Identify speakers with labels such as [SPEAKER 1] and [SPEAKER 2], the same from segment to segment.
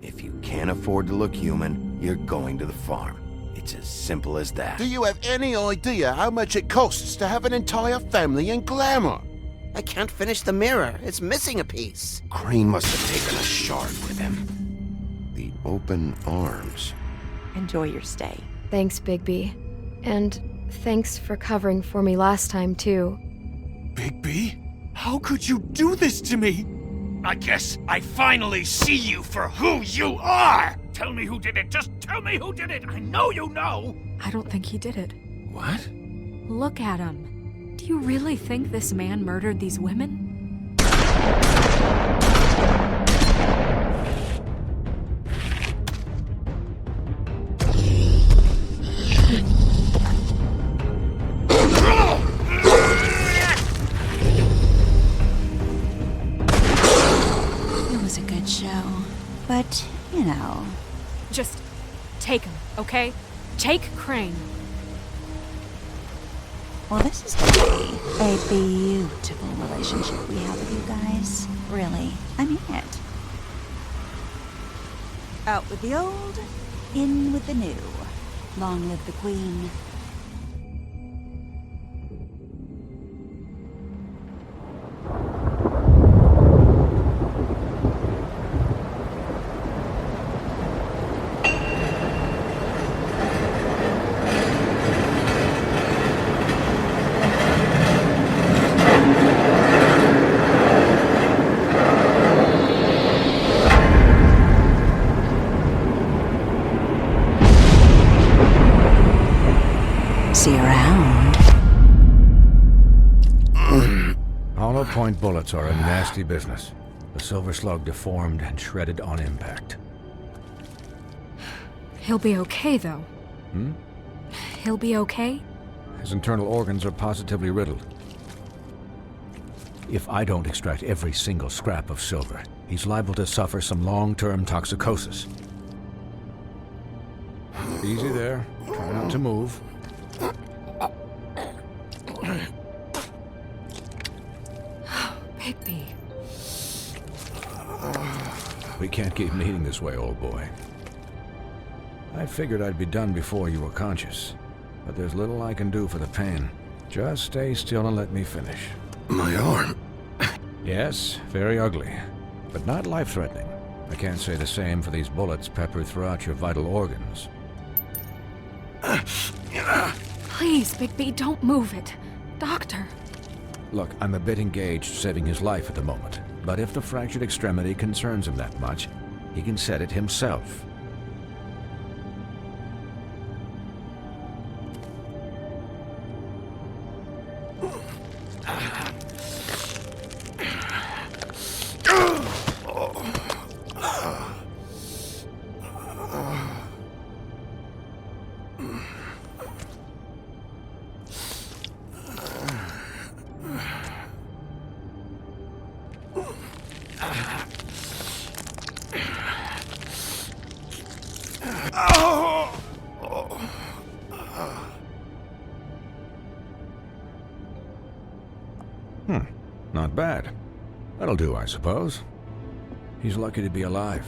[SPEAKER 1] If you can't afford to look human, you're going to the farm. It's as simple as that.
[SPEAKER 2] Do you have any idea how much it costs to have an entire family in Glamour?
[SPEAKER 3] I can't finish the mirror. It's missing a piece.
[SPEAKER 1] Crane must have taken a shard with him. The open arms.
[SPEAKER 4] Enjoy your stay.
[SPEAKER 5] Thanks, Bigby. And thanks for covering for me last time, too.
[SPEAKER 6] Bigby? How could you do this to me? I guess I finally see you for who you are! Tell me who did it! Just tell me who did it! I know you know!
[SPEAKER 7] I don't think he did it.
[SPEAKER 1] What?
[SPEAKER 7] Look at him. Do you really think this man murdered these women?
[SPEAKER 8] It was a good show. But, you know...
[SPEAKER 7] Just take him, okay? Take Crane.
[SPEAKER 8] Well, this is gonna be a beautiful relationship we have with you guys. Really. I mean it. Out with the old, in with the new. Long live the Queen. See you around.
[SPEAKER 9] Hollow point bullets are a nasty business. The Silver Slug deformed and shredded on impact.
[SPEAKER 7] He'll be okay, though. He'll be okay?
[SPEAKER 9] His internal organs are positively riddled. If I don't extract every single scrap of silver, he's liable to suffer some long-term toxicosis. Easy there. Try not to move.
[SPEAKER 7] Bigby.
[SPEAKER 9] We can't keep meeting this way, old boy. I figured I'd be done before you were conscious, but there's little I can do for the pain. Just stay still and let me finish.
[SPEAKER 1] My arm.
[SPEAKER 9] Yes, very ugly, but not life-threatening. I can't say the same for these bullets peppered throughout your vital organs.
[SPEAKER 7] Please, Bigby, don't move it. Doctor.
[SPEAKER 9] Look, I'm a bit engaged saving his life at the moment, but if the fractured extremity concerns him that much, he can set it himself. Not bad. That'll do, I suppose. He's lucky to be alive,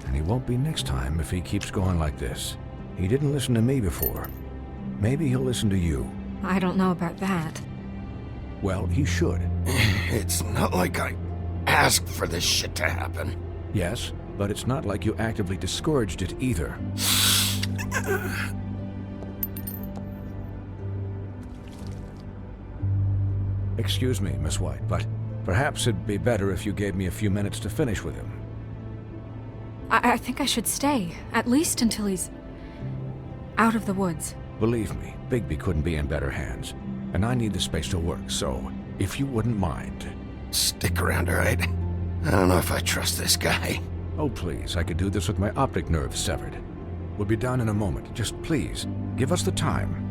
[SPEAKER 9] and he won't be next time if he keeps going like this. He didn't listen to me before. Maybe he'll listen to you.
[SPEAKER 7] I don't know about that.
[SPEAKER 9] Well, he should.
[SPEAKER 1] It's not like I asked for this shit to happen.
[SPEAKER 9] Yes, but it's not like you actively discouraged it either. Excuse me, Miss White, but perhaps it'd be better if you gave me a few minutes to finish with him.
[SPEAKER 7] I think I should stay, at least until he's out of the woods.
[SPEAKER 9] Believe me, Bigby couldn't be in better hands, and I need the space to work, so if you wouldn't mind.
[SPEAKER 1] Stick around, all right? I don't know if I trust this guy.
[SPEAKER 9] Oh, please, I could do this with my optic nerve severed. We'll be done in a moment. Just please, give us the time.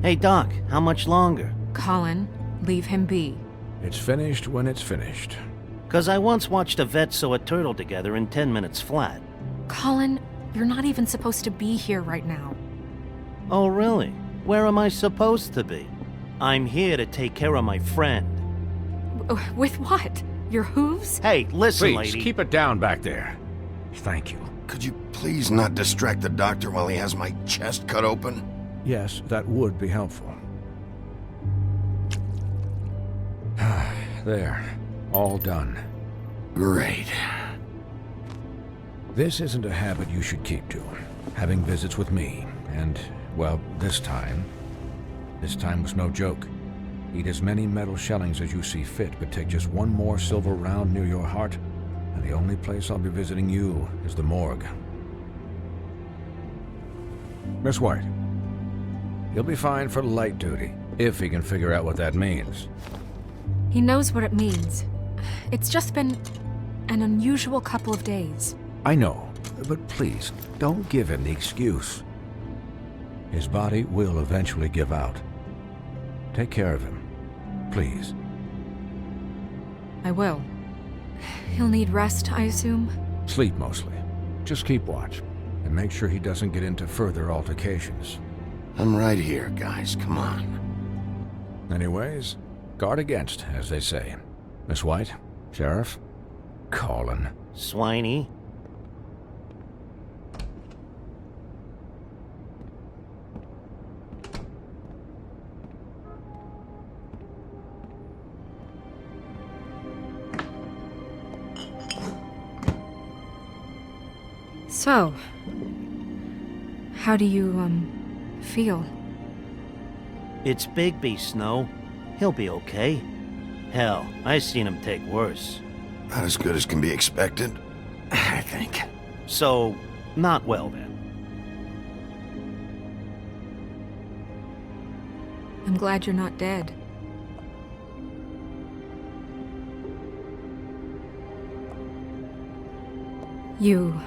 [SPEAKER 3] Hey, Doc, how much longer?
[SPEAKER 7] Colin, leave him be.
[SPEAKER 9] It's finished when it's finished.
[SPEAKER 3] 'Cause I once watched a vet sew a turtle together in 10 minutes flat.
[SPEAKER 7] Colin, you're not even supposed to be here right now.
[SPEAKER 3] Oh, really? Where am I supposed to be? I'm here to take care of my friend.
[SPEAKER 7] With what? Your hooves?
[SPEAKER 3] Hey, listen,
[SPEAKER 9] Please,
[SPEAKER 3] lady.
[SPEAKER 9] keep it down back there. Thank you.
[SPEAKER 1] Could you please not distract the doctor while he has my chest cut open?
[SPEAKER 9] Yes, that would be helpful. There. All done.
[SPEAKER 1] Great.
[SPEAKER 9] This isn't a habit you should keep to. Having visits with me. And, well, this time was no joke. Eat as many metal shellings as you see fit, but take just one more silver round near your heart, and the only place I'll be visiting you is the morgue. Miss White, he'll be fine for light duty, if he can figure out what that means.
[SPEAKER 7] He knows what it means. It's just been an unusual couple of days.
[SPEAKER 9] I know, but please, don't give him the excuse. His body will eventually give out. Take care of him, please.
[SPEAKER 7] I will. He'll need rest, I assume?
[SPEAKER 9] Sleep mostly. Just keep watch, and make sure he doesn't get into further altercations.
[SPEAKER 1] I'm right here, guys. Come on.
[SPEAKER 9] Anyways, guard against, as they say. Miss White, Sheriff, Colin.
[SPEAKER 3] Swiney.
[SPEAKER 7] So, how do you, feel?
[SPEAKER 3] It's Bigby, Snow. He'll be okay. Hell, I seen him take worse.
[SPEAKER 1] Not as good as can be expected, I think.
[SPEAKER 3] So, not well then.
[SPEAKER 7] I'm glad you're not dead. You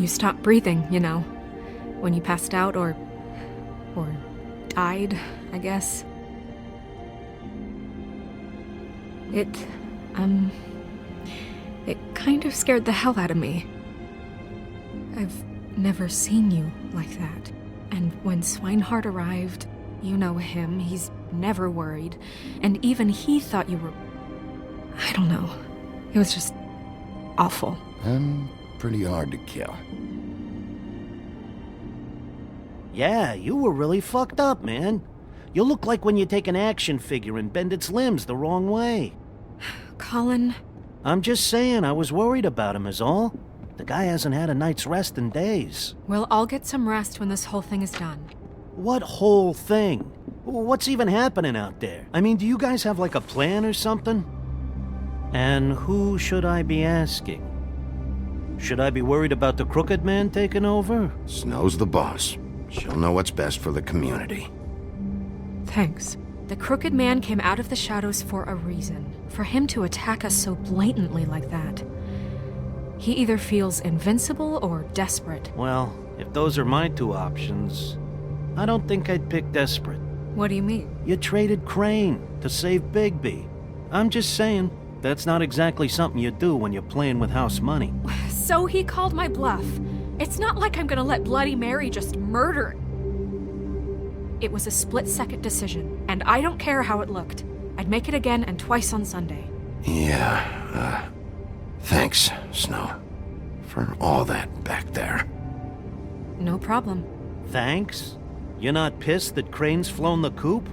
[SPEAKER 7] stopped breathing, you know, when you passed out or died, I guess. It kind of scared the hell out of me. I've never seen you like that. And when Swinehart arrived, you know him, he's never worried. And even he thought you were... I don't know. It was just awful.
[SPEAKER 1] I'm pretty hard to kill.
[SPEAKER 3] Yeah, you were really fucked up, man. You look like when you take an action figure and bend its limbs the wrong way.
[SPEAKER 7] Colin...
[SPEAKER 3] I'm just saying, I was worried about him is all. The guy hasn't had a night's rest in days.
[SPEAKER 7] Well, I'll get some rest when this whole thing is done.
[SPEAKER 3] What whole thing? What's even happening out there? I mean, do you guys have like a plan or something? And who should I be asking? Should I be worried about the Crooked Man taking over?
[SPEAKER 1] Snow's the boss. She'll know what's best for the community.
[SPEAKER 7] Thanks. The Crooked Man came out of the shadows for a reason. For him to attack us so blatantly like that. He either feels invincible or desperate.
[SPEAKER 3] Well, if those are my two options, I don't think I'd pick desperate.
[SPEAKER 7] What do you mean?
[SPEAKER 3] You traded Crane to save Bigby. I'm just saying, that's not exactly something you do when you're playing with house money.
[SPEAKER 7] So he called my bluff. It's not like I'm gonna let Bloody Mary just murder. It was a split-second decision, and I don't care how it looked. I'd make it again and twice on Sunday.
[SPEAKER 1] Yeah, thanks, Snow, for all that back there.
[SPEAKER 7] No problem.
[SPEAKER 3] Thanks? You're not pissed that Crane's flown the coop?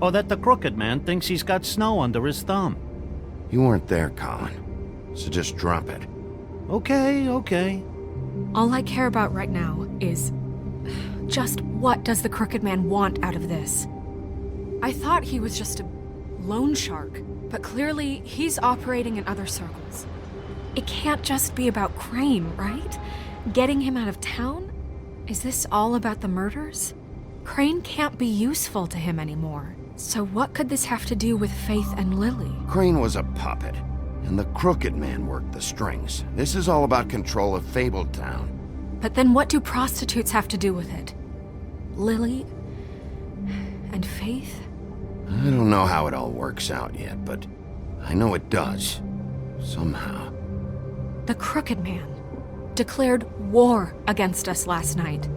[SPEAKER 3] Or that the Crooked Man thinks he's got Snow under his thumb?
[SPEAKER 1] You weren't there, Colin, so just drop it.
[SPEAKER 3] Okay.
[SPEAKER 7] All I care about right now is... just what does the Crooked Man want out of this? I thought he was just a loan shark, but clearly he's operating in other circles. It can't just be about Crane, right? Getting him out of town? Is this all about the murders? Crane can't be useful to him anymore. So what could this have to do with Faith and Lily?
[SPEAKER 1] Crane was a puppet, and the Crooked Man worked the strings. This is all about control of Fabletown.
[SPEAKER 7] But then what do prostitutes have to do with it? Lily? And Faith?
[SPEAKER 1] I don't know how it all works out yet, but I know it does. Somehow.
[SPEAKER 7] The Crooked Man declared war against us last night.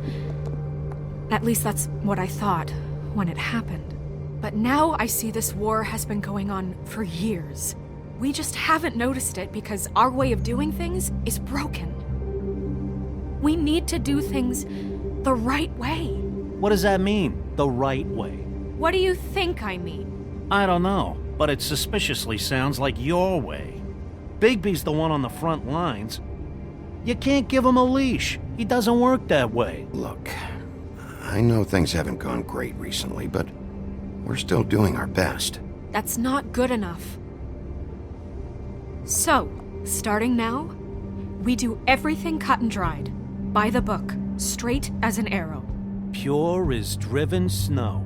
[SPEAKER 7] At least that's what I thought when it happened. But now I see this war has been going on for years. We just haven't noticed it because our way of doing things is broken. We need to do things the right way.
[SPEAKER 3] What does that mean, the right way?
[SPEAKER 7] What do you think I mean?
[SPEAKER 3] I don't know, but it suspiciously sounds like your way. Bigby's the one on the front lines. You can't give him a leash. He doesn't work that way.
[SPEAKER 1] Look, I know things haven't gone great recently, but we're still doing our best.
[SPEAKER 7] That's not good enough. So, starting now, we do everything cut and dried. By the book, straight as an arrow.
[SPEAKER 3] Pure as driven snow.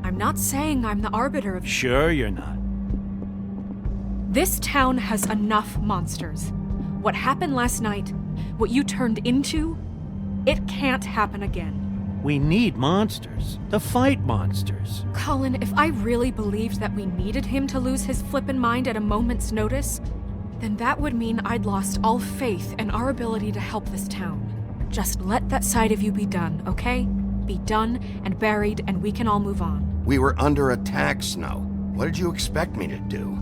[SPEAKER 7] I'm not saying I'm the arbiter of...
[SPEAKER 3] Sure you're not.
[SPEAKER 7] This town has enough monsters. What happened last night, what you turned into, it can't happen again.
[SPEAKER 3] We need monsters to fight monsters.
[SPEAKER 7] Colin, if I really believed that we needed him to lose his flippin' mind at a moment's notice, then that would mean I'd lost all faith in our ability to help this town. Just let that side of you be done, okay? Be done and buried, and we can all move on.
[SPEAKER 1] We were under attack, Snow. What did you expect me to do?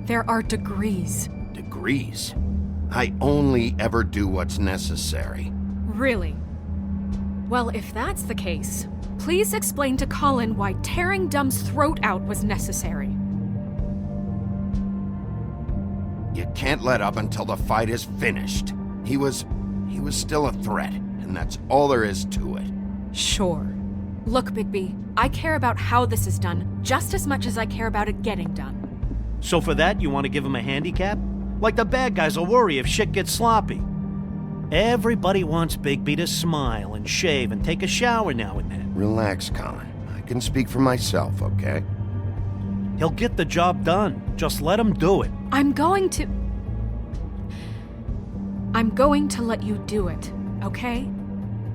[SPEAKER 7] There are degrees.
[SPEAKER 1] Degrees? I only ever do what's necessary.
[SPEAKER 7] Really? Well, if that's the case, please explain to Colin why tearing Dumb's throat out was necessary.
[SPEAKER 1] You can't let up until the fight is finished. He was still a threat, and that's all there is to it.
[SPEAKER 7] Sure. Look, Bigby, I care about how this is done just as much as I care about it getting done.
[SPEAKER 3] So for that, you want to give him a handicap? Like the bad guys will worry if shit gets sloppy. Everybody wants Bigby to smile and shave and take a shower now and then.
[SPEAKER 1] Relax, Colin. I can speak for myself, okay?
[SPEAKER 3] He'll get the job done. Just let him do it.
[SPEAKER 7] I'm going to let you do it, okay?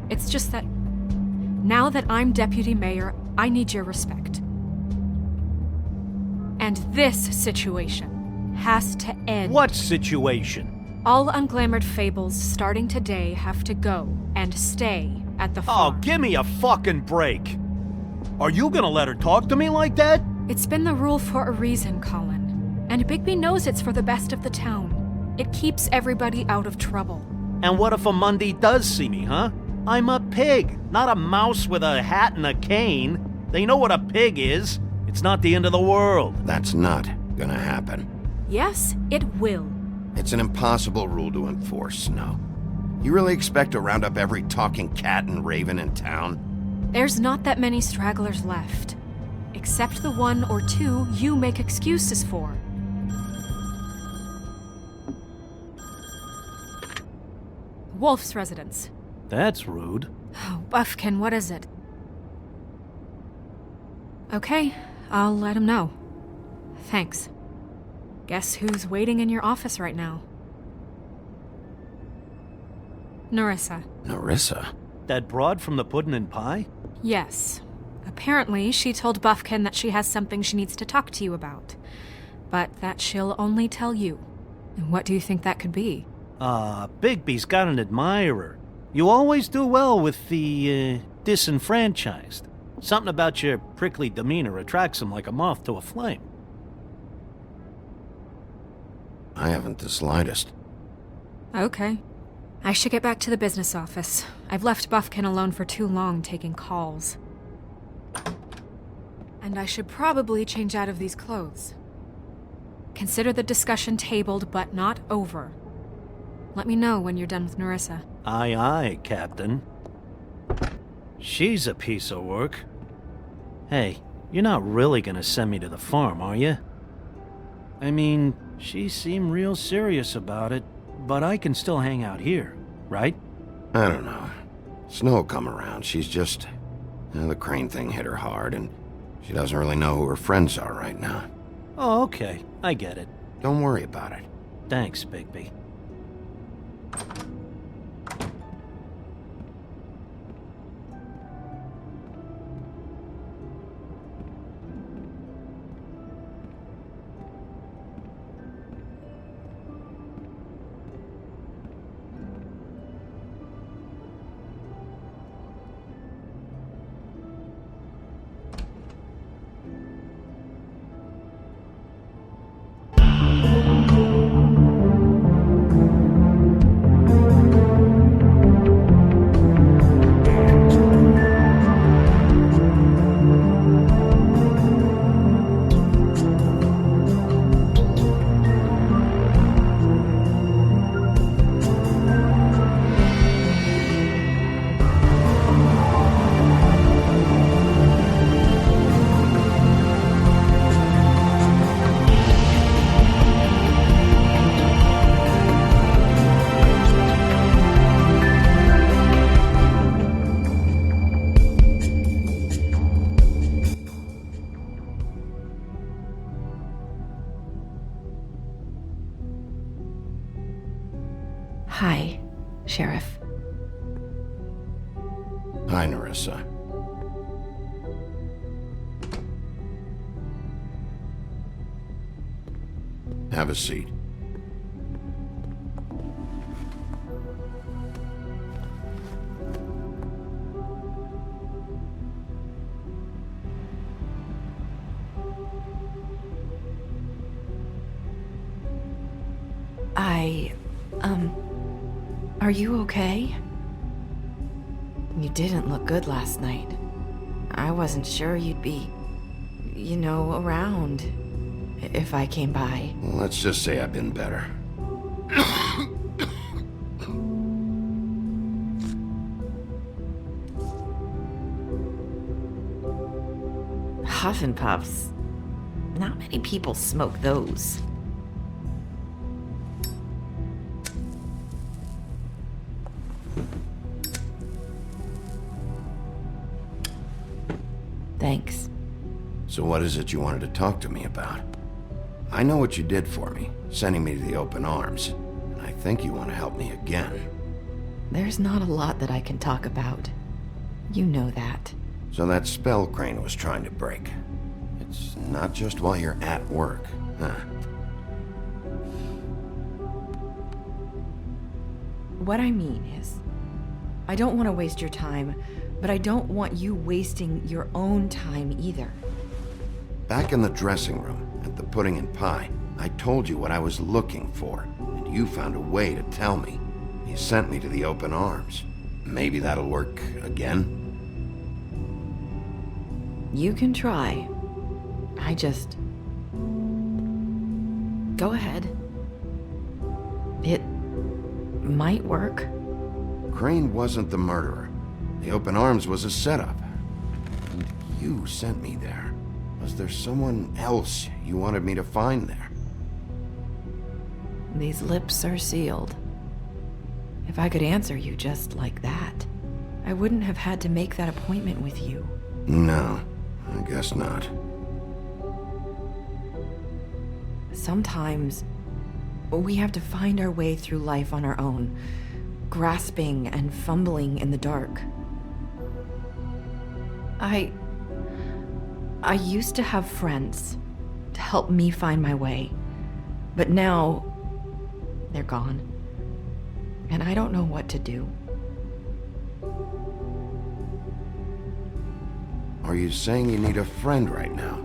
[SPEAKER 7] It's just that now that I'm deputy mayor, I need your respect. And this situation has to end.
[SPEAKER 3] What situation?
[SPEAKER 7] All unglamored fables starting today have to go and stay at the
[SPEAKER 3] Oh,
[SPEAKER 7] farm.
[SPEAKER 3] give me a fucking break. Are you gonna let her talk to me like that?
[SPEAKER 7] It's been the rule for a reason, Colin. And Bigby knows it's for the best of the town. It keeps everybody out of trouble.
[SPEAKER 3] And what if a Mundy does see me, huh? I'm a pig, not a mouse with a hat and a cane. They know what a pig is. It's not the end of the world.
[SPEAKER 1] That's not gonna happen.
[SPEAKER 7] Yes, it will.
[SPEAKER 1] It's an impossible rule to enforce, Snow. You really expect to round up every talking cat and raven in town?
[SPEAKER 7] There's not that many stragglers left. Except the one or two you make excuses for. Wolf's residence.
[SPEAKER 3] That's rude.
[SPEAKER 7] Oh, Buffkin, what is it? Okay, I'll let him know. Thanks. Guess who's waiting in your office right now? Nerissa.
[SPEAKER 1] Nerissa?
[SPEAKER 3] That broad from the puddin' and pie?
[SPEAKER 7] Yes. Apparently, she told Buffkin that she has something she needs to talk to you about. But that she'll only tell you. And what do you think that could be?
[SPEAKER 3] Bigby's got an admirer. You always do well with the, disenfranchised. Something about your prickly demeanor attracts him like a moth to a flame.
[SPEAKER 1] I haven't the slightest.
[SPEAKER 7] Okay. I should get back to the business office. I've left Buffkin alone for too long taking calls. And I should probably change out of these clothes. Consider the discussion tabled, but not over. Let me know when you're done with Nerissa.
[SPEAKER 3] Aye, aye, Captain. She's a piece of work. Hey, you're not really gonna send me to the farm, are you? I mean, she seemed real serious about it, but I can still hang out here, right?
[SPEAKER 1] I don't know. Snow will come around. She's just... the Crane thing hit her hard, and she doesn't really know who her friends are right now.
[SPEAKER 3] Oh, okay. I get it.
[SPEAKER 1] Don't worry about it.
[SPEAKER 3] Thanks, Bigby.
[SPEAKER 4] Hi, Sheriff.
[SPEAKER 1] Hi, Nerissa. Have a seat.
[SPEAKER 4] Are you okay? You didn't look good last night. I wasn't sure you'd be, around if I came by.
[SPEAKER 1] Well, let's just say I've been better.
[SPEAKER 4] Huff and Puffs. Not many people smoke those. Thanks.
[SPEAKER 1] So what is it you wanted to talk to me about? I know what you did for me, sending me to the open arms. And I think you want to help me again.
[SPEAKER 4] There's not a lot that I can talk about. You know that.
[SPEAKER 1] So that spell Crane was trying to break. It's not just while you're at work, huh?
[SPEAKER 4] What I mean is, I don't want to waste your time, but I don't want you wasting your own time either.
[SPEAKER 1] Back in the dressing room, at the pudding and pie, I told you what I was looking for, and you found a way to tell me. You sent me to the open arms. Maybe that'll work again?
[SPEAKER 4] You can try. Go ahead. It might work.
[SPEAKER 1] Crane wasn't the murderer. The open arms was a setup. And you sent me there. Was there someone else you wanted me to find there?
[SPEAKER 4] These lips are sealed. If I could answer you just like that, I wouldn't have had to make that appointment with you.
[SPEAKER 1] No, I guess not.
[SPEAKER 4] Sometimes we have to find our way through life on our own, grasping and fumbling in the dark. I used to have friends to help me find my way, but now they're gone, and I don't know what to do.
[SPEAKER 1] Are you saying you need a friend right now?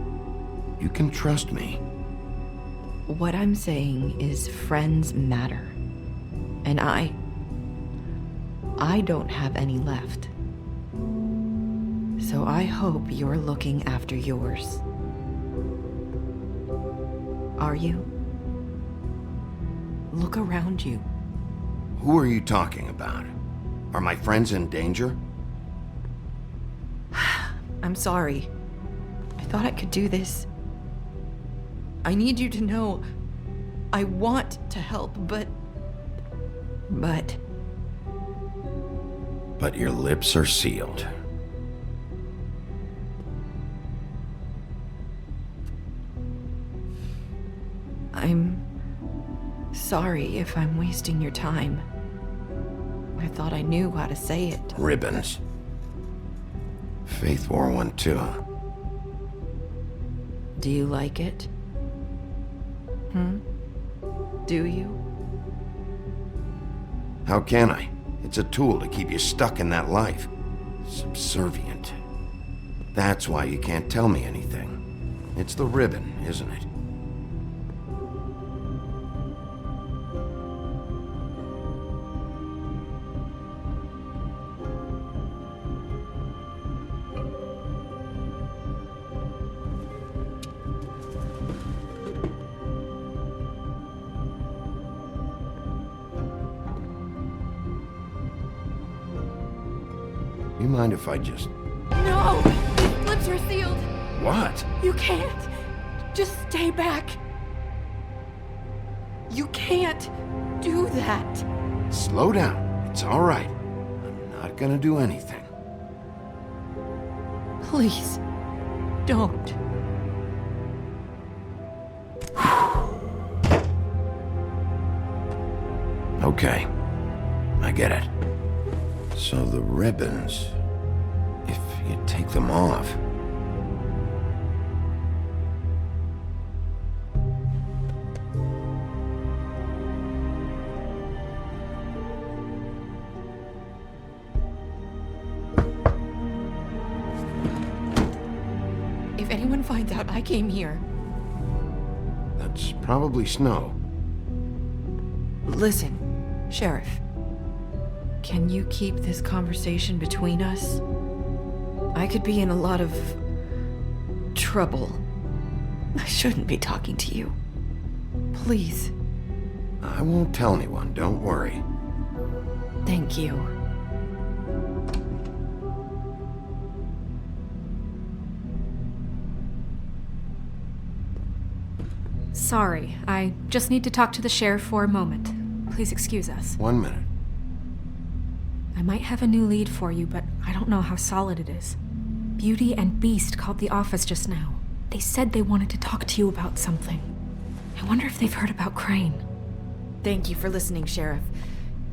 [SPEAKER 1] You can trust me.
[SPEAKER 4] What I'm saying is friends matter, and I don't have any left. So I hope you're looking after yours. Are you? Look around you.
[SPEAKER 1] Who are you talking about? Are my friends in danger?
[SPEAKER 4] I'm sorry. I thought I could do this. I need you to know I want to help, but...
[SPEAKER 1] But your lips are sealed.
[SPEAKER 4] I'm sorry if I'm wasting your time. I thought I knew how to say it.
[SPEAKER 1] Ribbons. Faith wore one too.
[SPEAKER 4] Do you like it? Do you?
[SPEAKER 1] How can I? It's a tool to keep you stuck in that life. Subservient. That's why you can't tell me anything. It's the ribbon, isn't it? You mind if I just...
[SPEAKER 7] No! These lips are sealed!
[SPEAKER 1] What?
[SPEAKER 7] You can't! Just stay back! You can't do that!
[SPEAKER 1] Slow down. It's all right. I'm not gonna do anything.
[SPEAKER 7] Please, don't.
[SPEAKER 1] Okay. I get it. So the ribbons, if you take them off...
[SPEAKER 4] If anyone finds out I came here...
[SPEAKER 1] That's probably Snow.
[SPEAKER 4] Listen, Sheriff. Can you keep this conversation between us? I could be in a lot of... trouble. I shouldn't be talking to you. Please.
[SPEAKER 1] I won't tell anyone, don't worry.
[SPEAKER 4] Thank you.
[SPEAKER 7] Sorry, I just need to talk to the sheriff for a moment. Please excuse us.
[SPEAKER 1] 1 minute.
[SPEAKER 7] I might have a new lead for you, but I don't know how solid it is. Beauty and Beast called the office just now. They said they wanted to talk to you about something. I wonder if they've heard about Crane.
[SPEAKER 4] Thank you for listening, Sheriff.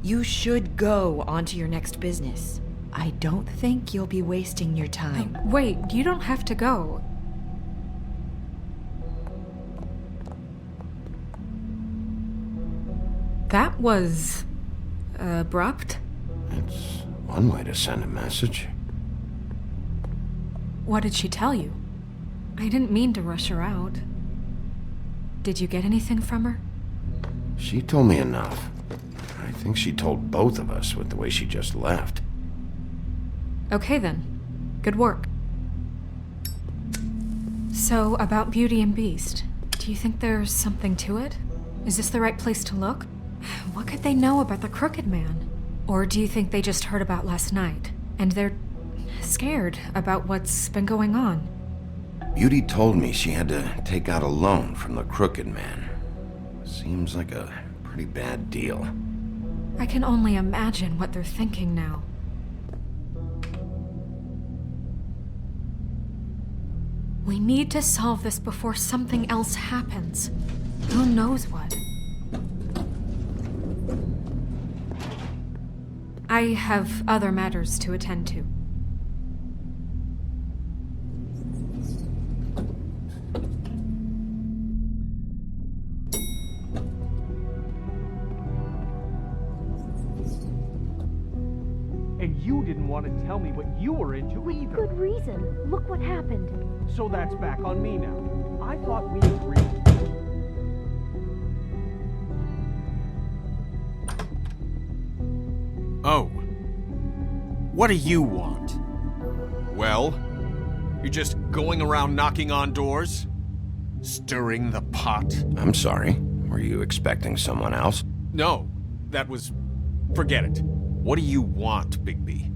[SPEAKER 4] You should go on to your next business. I don't think you'll be wasting your time.
[SPEAKER 7] Wait, you don't have to go. That was... abrupt?
[SPEAKER 1] It's one way to send a message.
[SPEAKER 7] What did she tell you? I didn't mean to rush her out. Did you get anything from her?
[SPEAKER 1] She told me enough. I think she told both of us with the way she just left.
[SPEAKER 7] Okay then. Good work. So, about Beauty and Beast, do you think there's something to it? Is this the right place to look? What could they know about the Crooked Man? Or do you think they just heard about last night, and they're scared about what's been going on?
[SPEAKER 1] Beauty told me she had to take out a loan from the Crooked Man. Seems like a pretty bad deal.
[SPEAKER 7] I can only imagine what they're thinking now. We need to solve this before something else happens. Who knows what? I have other matters to attend to.
[SPEAKER 10] And you didn't want to tell me what you were into either.
[SPEAKER 11] Good reason. Look what happened.
[SPEAKER 10] So that's back on me now. I thought we agreed.
[SPEAKER 6] Oh. What do you want? Well, you're just going around knocking on doors? Stirring the pot?
[SPEAKER 1] I'm sorry. Were you expecting someone else?
[SPEAKER 6] No, that was... forget it. What do you want, Bigby?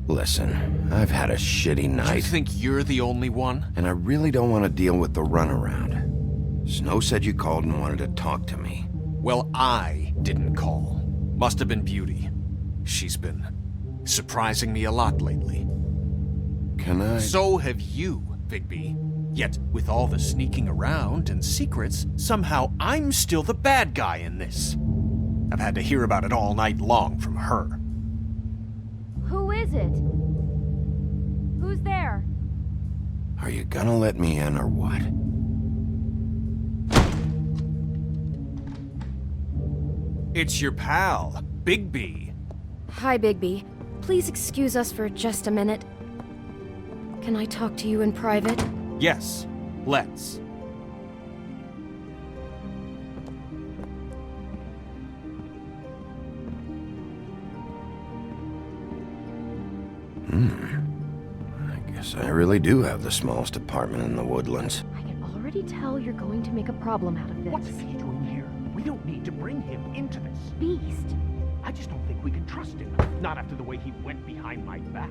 [SPEAKER 1] Listen, I've had a shitty night.
[SPEAKER 6] You think you're the only one?
[SPEAKER 1] And I really don't want to deal with the runaround. Snow said you called and wanted to talk to me.
[SPEAKER 6] Well, I didn't call. Must have been Beauty. She's been surprising me a lot lately.
[SPEAKER 1] Can I...
[SPEAKER 6] So have you, Bigby. Yet, with all the sneaking around and secrets, somehow I'm still the bad guy in this. I've had to hear about it all night long from her.
[SPEAKER 11] Who is it? Who's there?
[SPEAKER 1] Are you gonna let me in or what?
[SPEAKER 6] It's your pal, Bigby.
[SPEAKER 5] Hi, Bigby. Please excuse us for just a minute. Can I talk to you in private?
[SPEAKER 6] Yes, let's.
[SPEAKER 1] I guess I really do have the smallest apartment in the Woodlands.
[SPEAKER 11] I can already tell you're going to make a problem out of this.
[SPEAKER 10] What's he doing here? We don't need to bring him into this.
[SPEAKER 11] Beast.
[SPEAKER 10] I just don't think we can trust him. Not after the way he went behind my back.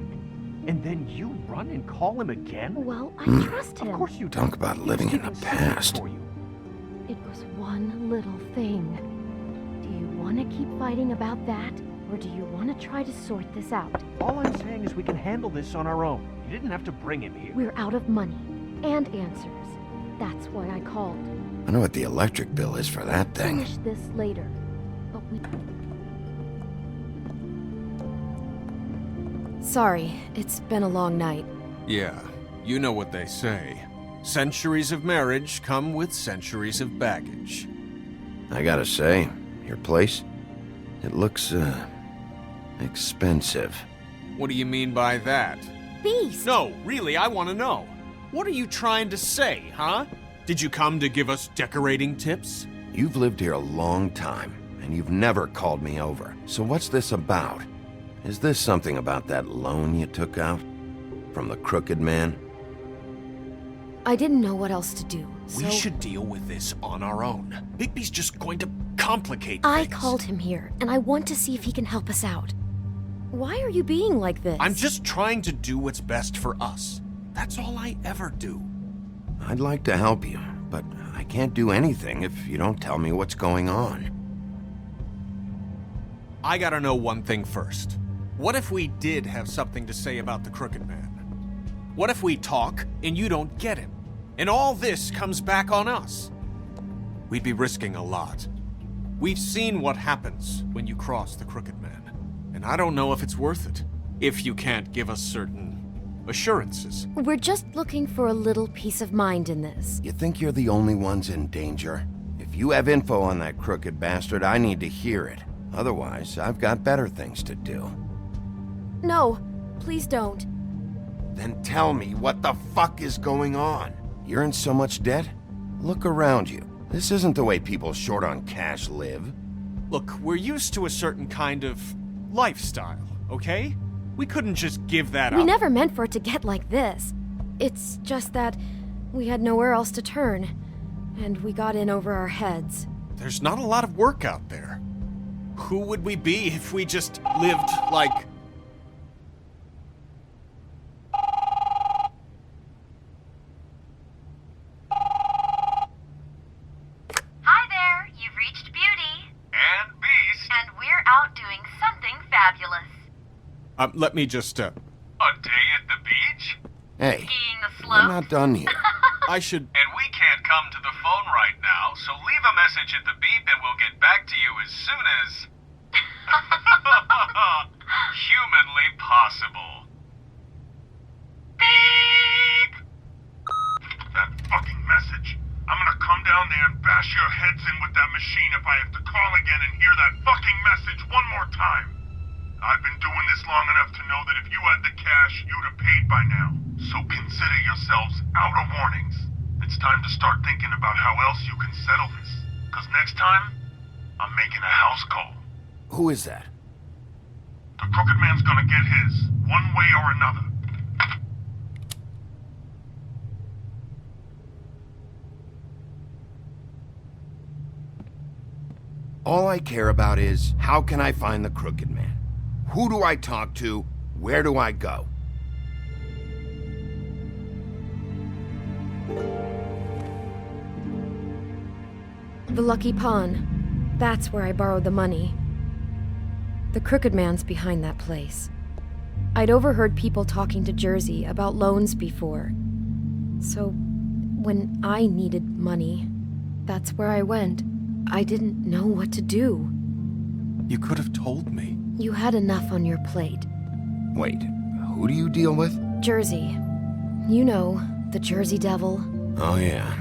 [SPEAKER 10] And then you run and call him again?
[SPEAKER 11] Well, I trust him.
[SPEAKER 10] Of course you do.
[SPEAKER 1] Talk about living in the past.
[SPEAKER 10] For you.
[SPEAKER 11] It was one little thing. Do you want to keep fighting about that? Or do you want to try to sort this out?
[SPEAKER 10] All I'm saying is we can handle this on our own. You didn't have to bring him here.
[SPEAKER 11] We're out of money. And answers. That's why I called.
[SPEAKER 1] I know what the electric bill is for that thing.
[SPEAKER 11] Finish this later. But we...
[SPEAKER 5] Sorry, it's been a long night.
[SPEAKER 6] Yeah, you know what they say. Centuries of marriage come with centuries of baggage.
[SPEAKER 1] I gotta say, your place, it looks, expensive.
[SPEAKER 6] What do you mean by that?
[SPEAKER 5] Beast!
[SPEAKER 6] No, really, I want to know. What are you trying to say, huh? Did you come to give us decorating tips?
[SPEAKER 1] You've lived here a long time, and you've never called me over. So what's this about? Is this something about that loan you took out? From the Crooked Man?
[SPEAKER 5] I didn't know what else to do, so...
[SPEAKER 6] We should deal with this on our own. Bigby's just going to complicate
[SPEAKER 5] I
[SPEAKER 6] things.
[SPEAKER 5] called him here, and I want to see if he can help us out. Why are you being like this?
[SPEAKER 6] I'm just trying to do what's best for us. That's all I ever do.
[SPEAKER 1] I'd like to help you, but I can't do anything if you don't tell me what's going on.
[SPEAKER 6] I gotta know one thing first. What if we did have something to say about the Crooked Man? What if we talk and you don't get him? And all this comes back on us? We'd be risking a lot. We've seen what happens when you cross the Crooked Man. And I don't know if it's worth it, if you can't give us certain assurances.
[SPEAKER 5] We're just looking for a little peace of mind in this.
[SPEAKER 1] You think you're the only ones in danger? If you have info on that crooked bastard, I need to hear it. Otherwise, I've got better things to do.
[SPEAKER 5] No, please don't.
[SPEAKER 1] Then tell me what the fuck is going on? You're in so much debt? Look around you. This isn't the way people short on cash live.
[SPEAKER 6] Look, we're used to a certain kind of lifestyle, okay? We couldn't just give that up.
[SPEAKER 5] We never meant for it to get like this. It's just that we had nowhere else to turn, and we got in over our heads.
[SPEAKER 6] There's not a lot of work out there. Who would we be if we just lived like...
[SPEAKER 12] Hi there, you've reached Beauty. And Beast. And we're out doing something fabulous.
[SPEAKER 6] let me just,
[SPEAKER 12] A day at the beach?
[SPEAKER 1] Hey,
[SPEAKER 12] Skiing the
[SPEAKER 1] we're
[SPEAKER 12] slopes?
[SPEAKER 1] not done here.
[SPEAKER 6] I should...
[SPEAKER 12] And we can't come to the phone right now, so leave a message at the beep and we'll get back to you as soon as... humanly possible. Beep! That fucking message. I'm gonna come down there and bash your heads in with that machine if I have to call again and hear that fucking message one more time. I've been doing this long enough to know that if you had the cash, you'd have paid by now. So consider yourselves out of warnings. It's time to start thinking about how else you can settle this. Because next time, I'm making a house call.
[SPEAKER 1] Who is that?
[SPEAKER 12] The Crooked Man's gonna get his, one way or another.
[SPEAKER 1] All I care about is, how can I find the Crooked Man? Who do I talk to? Where do I go?
[SPEAKER 5] The Lucky Pawn. That's where I borrowed the money. The Crooked Man's behind that place. I'd overheard people talking to Jersey about loans before. So, when I needed money, that's where I went. I didn't know what to do.
[SPEAKER 6] You could have told me.
[SPEAKER 5] You had enough on your plate.
[SPEAKER 1] Wait, who do you deal with?
[SPEAKER 5] Jersey. You know, the Jersey Devil.
[SPEAKER 1] Oh yeah,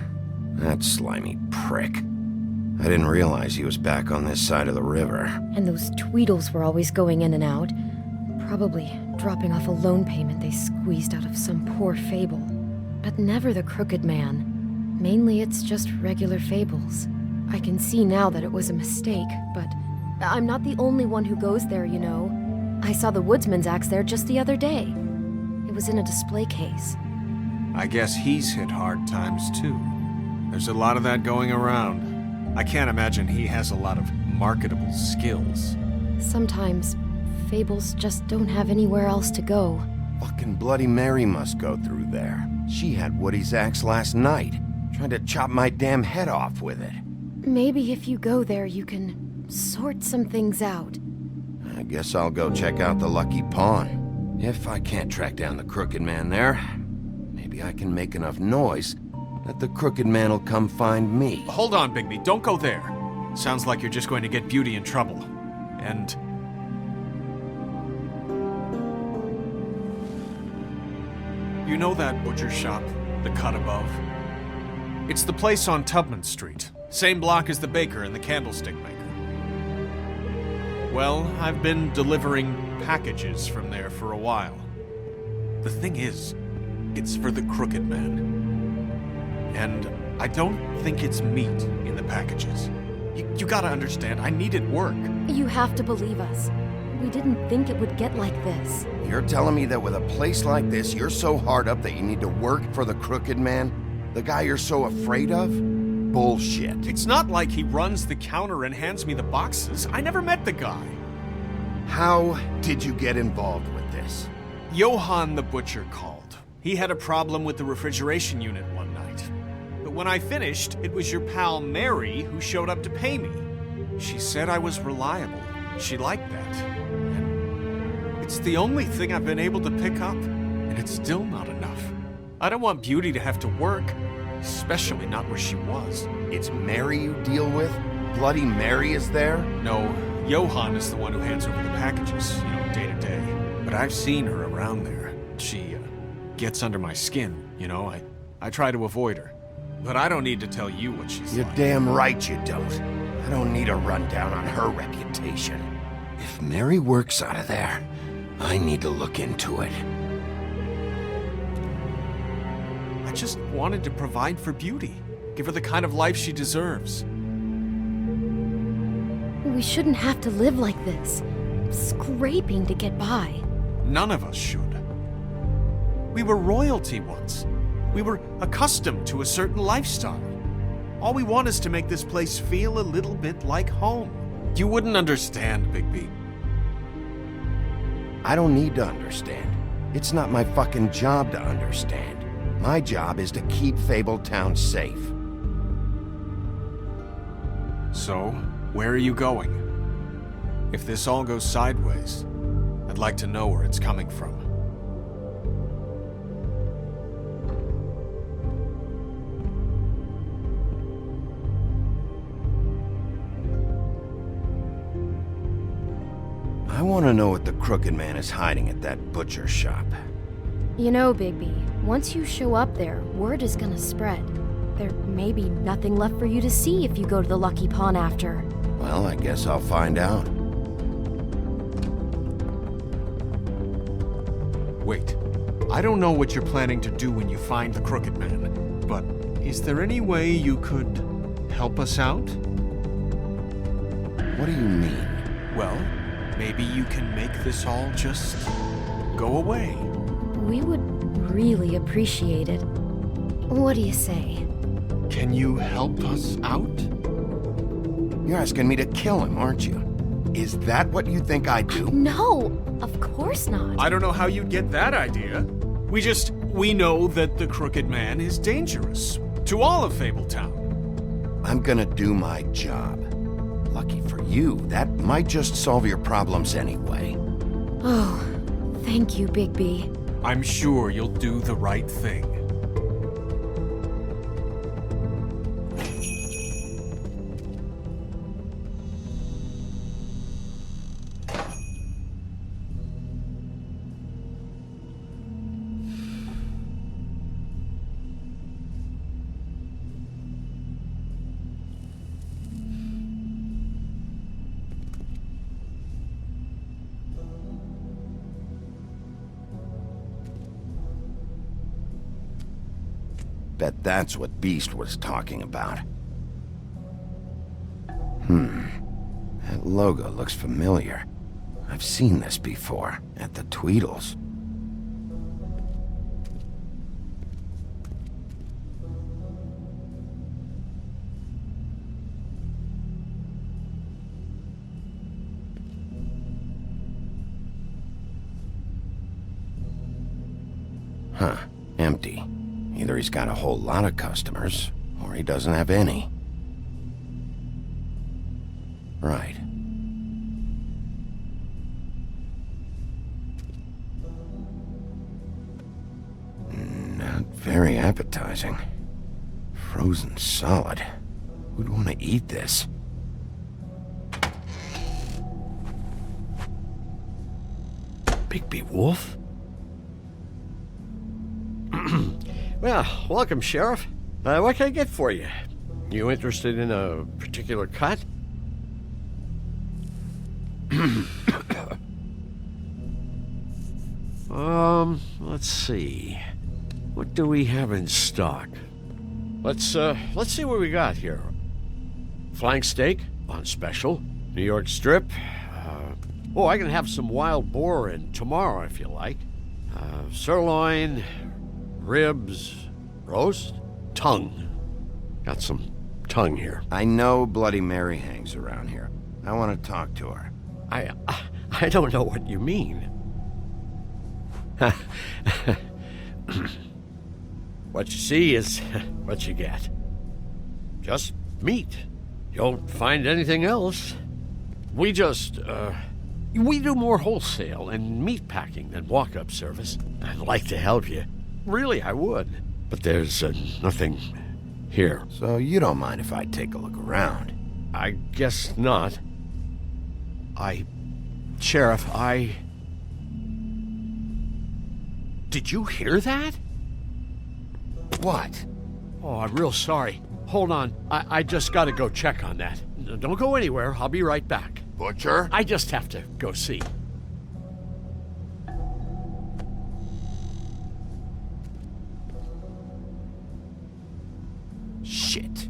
[SPEAKER 1] that slimy prick. I didn't realize he was back on this side of the river.
[SPEAKER 5] And those Tweedles were always going in and out. Probably dropping off a loan payment they squeezed out of some poor fable. But never the Crooked Man. Mainly it's just regular fables. I can see now that it was a mistake, but I'm not the only one who goes there, you know. I saw the Woodsman's axe there just the other day. It was in a display case.
[SPEAKER 6] I guess he's hit hard times too. There's a lot of that going around. I can't imagine he has a lot of marketable skills.
[SPEAKER 5] Sometimes, fables just don't have anywhere else to go.
[SPEAKER 1] Fucking Bloody Mary must go through there. She had Woody's axe last night. Tried to chop my damn head off with it.
[SPEAKER 5] Maybe if you go there, you can sort some things out.
[SPEAKER 1] I guess I'll go check out the Lucky Pawn. If I can't track down the Crooked Man there, maybe I can make enough noise that the Crooked Man will come find me.
[SPEAKER 6] Hold on, Bigby. Don't go there. Sounds like you're just going to get Beauty in trouble. And... You know that butcher shop, the cut above? It's the place on Tubman Street. Same block as the baker and the candlestick maker. Well, I've been delivering packages from there for a while. The thing is, it's for the Crooked Man. And I don't think it's meat in the packages. You gotta understand, I needed work.
[SPEAKER 5] You have to believe us. We didn't think it would get like this.
[SPEAKER 1] You're telling me that with a place like this, you're so hard up that you need to work for the Crooked Man? The guy you're so afraid of? Bullshit.
[SPEAKER 6] It's not like he runs the counter and hands me the boxes. I never met the guy.
[SPEAKER 1] How did you get involved with this?
[SPEAKER 6] Johann the butcher called. He had a problem with the refrigeration unit one night. But when I finished, it was your pal Mary who showed up to pay me. She said I was reliable. She liked that. And it's the only thing I've been able to pick up, and it's still not enough. I don't want Beauty to have to work, especially not where she was.
[SPEAKER 1] It's Mary you deal with? Bloody Mary is there?
[SPEAKER 6] No, Johann is the one who hands over the packages, day to day. But I've seen her around there. She gets under my skin, I try to avoid her. But I don't need to tell you what she's
[SPEAKER 1] You're
[SPEAKER 6] like.
[SPEAKER 1] damn right you don't. I don't need a rundown on her reputation. If Mary works out of there, I need to look into it.
[SPEAKER 6] I just wanted to provide for Beauty. Give her the kind of life she deserves.
[SPEAKER 5] We shouldn't have to live like this, scraping to get by.
[SPEAKER 6] None of us should. We were royalty once. We were accustomed to a certain lifestyle. All we want is to make this place feel a little bit like home. You wouldn't understand, Bigby.
[SPEAKER 1] I don't need to understand. It's not my fucking job to understand. My job is to keep Fabletown safe.
[SPEAKER 6] So, where are you going? If this all goes sideways, I'd like to know where it's coming from.
[SPEAKER 1] I want to know what the Crooked Man is hiding at that butcher shop.
[SPEAKER 5] You know, Bigby, once you show up there, word is gonna spread. There may be nothing left for you to see if you go to the Lucky Pawn after.
[SPEAKER 1] Well, I guess I'll find out.
[SPEAKER 6] Wait, I don't know what you're planning to do when you find the Crooked Man, but is there any way you could help us out?
[SPEAKER 1] What do you mean?
[SPEAKER 6] Well, maybe you can make this all just go away.
[SPEAKER 5] We would really appreciate it. What do you say?
[SPEAKER 6] Can you help us out?
[SPEAKER 1] You're asking me to kill him, aren't you? Is that what you think I do?
[SPEAKER 5] No, of course not.
[SPEAKER 6] I don't know how you'd get that idea. We know that the Crooked Man is dangerous to all of Fabletown.
[SPEAKER 1] I'm gonna do my job. Lucky for you, that might just solve your problems anyway.
[SPEAKER 5] Oh, thank you, Bigby.
[SPEAKER 6] I'm sure you'll do the right thing.
[SPEAKER 1] Bet that's what Beast was talking about. That logo looks familiar. I've seen this before, at the Tweedles. Huh, empty. Either he's got a whole lot of customers, or he doesn't have any. Right. Not very appetizing. Frozen solid. Who'd want to eat this?
[SPEAKER 13] Bigby Wolf? Well, welcome, Sheriff. What can I get for you? You interested in a particular cut? Let's see. What do we have in stock? Let's see what we got here. Flank steak on special. New York strip. I can have some wild boar in tomorrow if you like. Sirloin, ribs, roast, tongue. Got some tongue here.
[SPEAKER 1] I know Bloody Mary hangs around here. I want to talk to her.
[SPEAKER 13] I don't know what you mean. What you see is what you get. Just meat. You don't find anything else. We do more wholesale and meat packing than walk-up service. I'd like to help you. Really, I would. But there's nothing here.
[SPEAKER 1] So you don't mind if I take a look around?
[SPEAKER 13] I guess not. Sheriff, Did you hear that?
[SPEAKER 1] What?
[SPEAKER 13] Oh, I'm real sorry. Hold on. I just gotta go check on that. Don't go anywhere. I'll be right back.
[SPEAKER 1] Butcher?
[SPEAKER 13] I just have to go see.
[SPEAKER 1] Shit.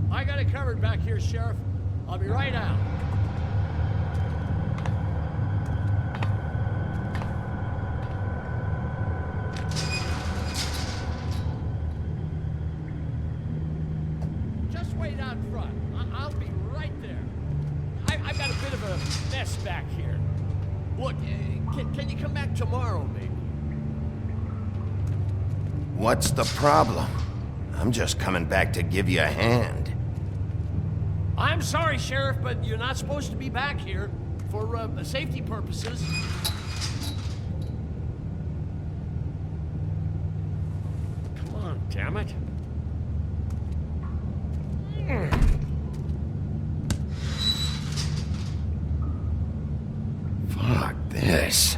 [SPEAKER 13] I got it covered back here, Sheriff. I'll be right out. Just wait out front. I'll be right there. I've got a bit of a mess back here. Look, can you come back tomorrow, maybe?
[SPEAKER 1] What's the problem? I'm just coming back to give you a hand.
[SPEAKER 13] I'm sorry, Sheriff, but you're not supposed to be back here for safety purposes. Come on, damn it.
[SPEAKER 1] Fuck this.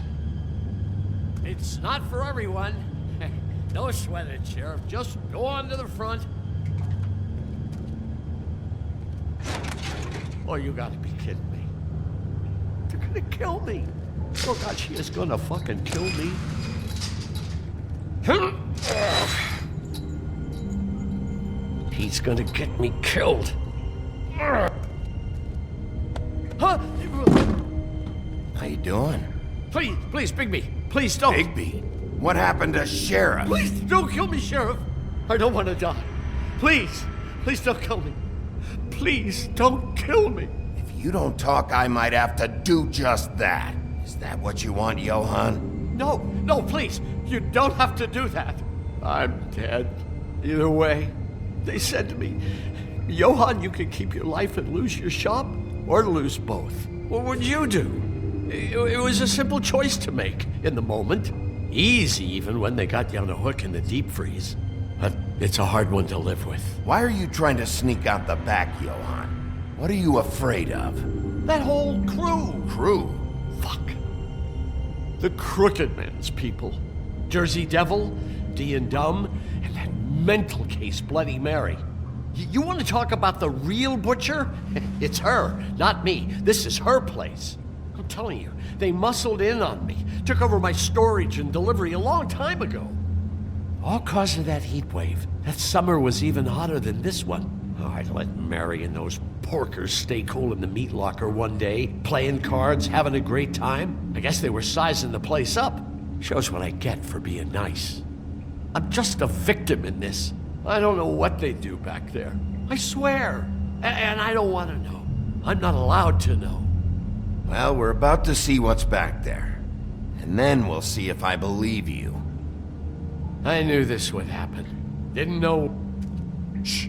[SPEAKER 13] It's not for everyone. No sweat it, Sheriff. Just go on to the front. Oh, you gotta be kidding me. They're gonna kill me. Oh, God, she is gonna fucking kill me. He's gonna get me killed. Huh?
[SPEAKER 1] How you doing?
[SPEAKER 13] Please, Bigby. Please don't.
[SPEAKER 1] Bigby? What happened to Sheriff?
[SPEAKER 13] Please don't kill me, Sheriff. I don't want to die. Please don't kill me. Please don't kill me.
[SPEAKER 1] If you don't talk, I might have to do just that. Is that what you want, Johann?
[SPEAKER 13] No, please. You don't have to do that. I'm dead. Either way. They said to me, Johann, you can keep your life and lose your shop, or lose both. What would you do? It was a simple choice to make in the moment. Easy, even when they got you on a hook in the deep freeze. But it's a hard one to live with.
[SPEAKER 1] Why are you trying to sneak out the back, Johann? What are you afraid of?
[SPEAKER 13] That whole crew.
[SPEAKER 1] Crew?
[SPEAKER 13] Fuck. The Crooked Man's people. Jersey Devil, D and Dumb, and that mental case, Bloody Mary. You want to talk about the real butcher? It's her, not me. This is her place. I'm telling you, they muscled in on me, took over my storage and delivery a long time ago. All cause of that heat wave. That summer was even hotter than this one. Oh, I let Mary and those porkers stay cool in the meat locker one day, playing cards, having a great time. I guess they were sizing the place up. Shows what I get for being nice. I'm just a victim in this. I don't know what they do back there. I swear. And I don't want to know. I'm not allowed to know.
[SPEAKER 1] Well, we're about to see what's back there. And then we'll see if I believe you.
[SPEAKER 13] I knew this would happen. Didn't know... Shh.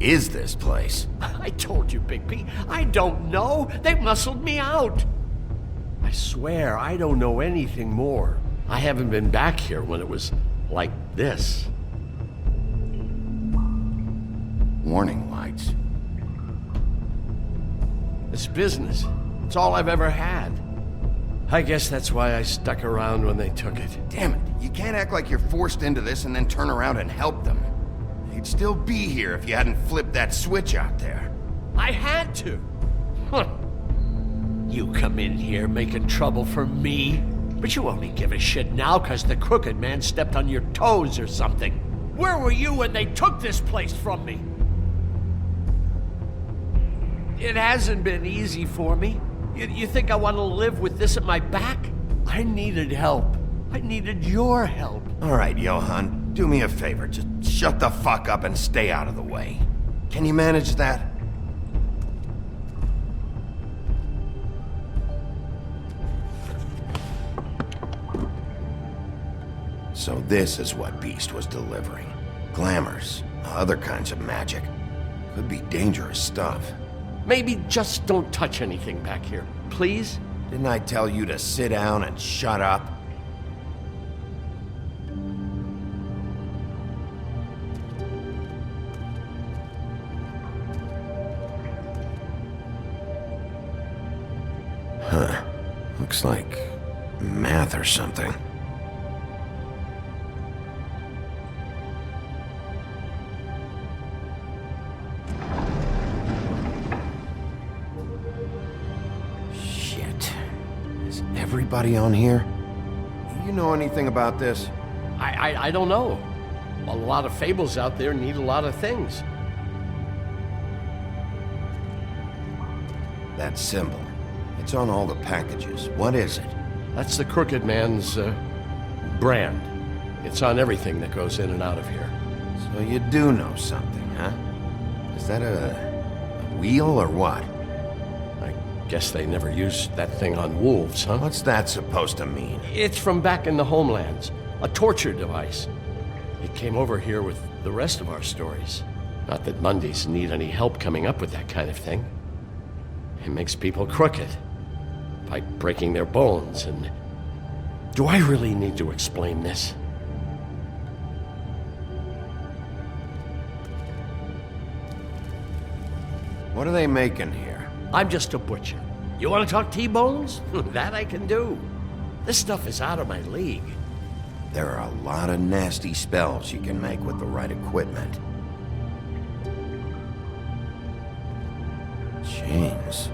[SPEAKER 1] is this place?
[SPEAKER 13] I told you, Bigby, I don't know. They muscled me out. I swear, I don't know anything more. I haven't been back here when it was like this.
[SPEAKER 1] Warning lights.
[SPEAKER 13] It's business. It's all I've ever had. I guess that's why I stuck around when they took it.
[SPEAKER 1] Damn it, you can't act like you're forced into this and then turn around and help them. You'd still be here if you hadn't flipped that switch out there.
[SPEAKER 13] I had to. Huh. You come in here making trouble for me, but you only give a shit now because the Crooked Man stepped on your toes or something. Where were you when they took this place from me? It hasn't been easy for me. You think I want to live with this at my back? I needed help. I needed your help.
[SPEAKER 1] All right, Johan, do me a favor. Just shut the fuck up and stay out of the way. Can you manage that? So this is what Beast was delivering. Glamours, other kinds of magic. Could be dangerous stuff.
[SPEAKER 13] Maybe just don't touch anything back here, please?
[SPEAKER 1] Didn't I tell you to sit down and shut up? Huh. Looks like math or something. Everybody on here? You know anything about this?
[SPEAKER 13] I don't know. A lot of fables out there need a lot of things.
[SPEAKER 1] That symbol. It's on all the packages. What is it?
[SPEAKER 13] That's the Crooked Man's, brand. It's on everything that goes in and out of here.
[SPEAKER 1] So you do know something, huh? Is that a wheel or what?
[SPEAKER 13] Guess they never used that thing on wolves, huh?
[SPEAKER 1] What's that supposed to mean?
[SPEAKER 13] It's from back in the homelands. A torture device. It came over here with the rest of our stories. Not that Mundies need any help coming up with that kind of thing. It makes people crooked. By breaking their bones and... Do I really need to explain this?
[SPEAKER 1] What are they making here?
[SPEAKER 13] I'm just a butcher. You want to talk T-bones? That I can do. This stuff is out of my league.
[SPEAKER 1] There are a lot of nasty spells you can make with the right equipment. Chains.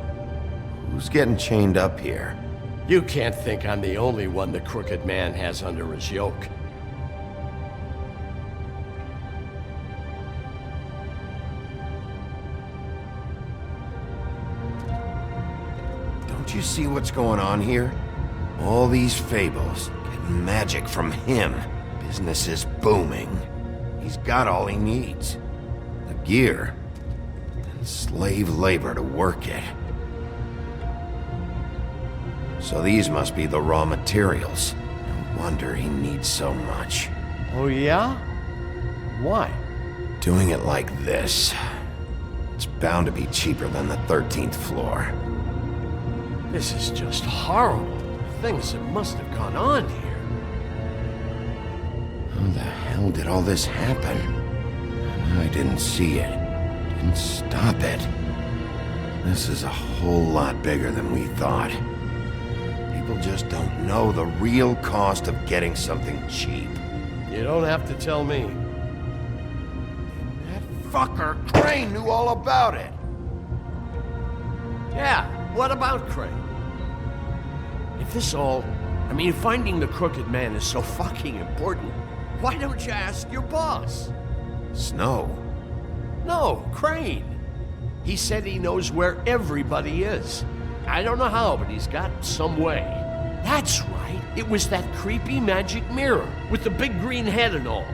[SPEAKER 1] Who's getting chained up here?
[SPEAKER 13] You can't think I'm the only one the Crooked Man has under his yoke.
[SPEAKER 1] Don't you see what's going on here? All these fables, getting magic from him. Business is booming. He's got all he needs. The gear, and slave labor to work it. So these must be the raw materials. No wonder he needs so much.
[SPEAKER 13] Oh yeah? Why?
[SPEAKER 1] Doing it like this. It's bound to be cheaper than the 13th floor.
[SPEAKER 13] This is just horrible. Things that must have gone on here.
[SPEAKER 1] How the hell did all this happen? I didn't see it. Didn't stop it. This is a whole lot bigger than we thought. People just don't know the real cost of getting something cheap.
[SPEAKER 13] You don't have to tell me.
[SPEAKER 1] That fucker Crane knew all about it.
[SPEAKER 13] Yeah, what about Crane? If this all... I mean, finding the Crooked Man is so fucking important, why don't you ask your boss?
[SPEAKER 1] Snow?
[SPEAKER 13] No, Crane. He said he knows where everybody is. I don't know how, but he's got some way. That's right. It was that creepy magic mirror with the big green head and all.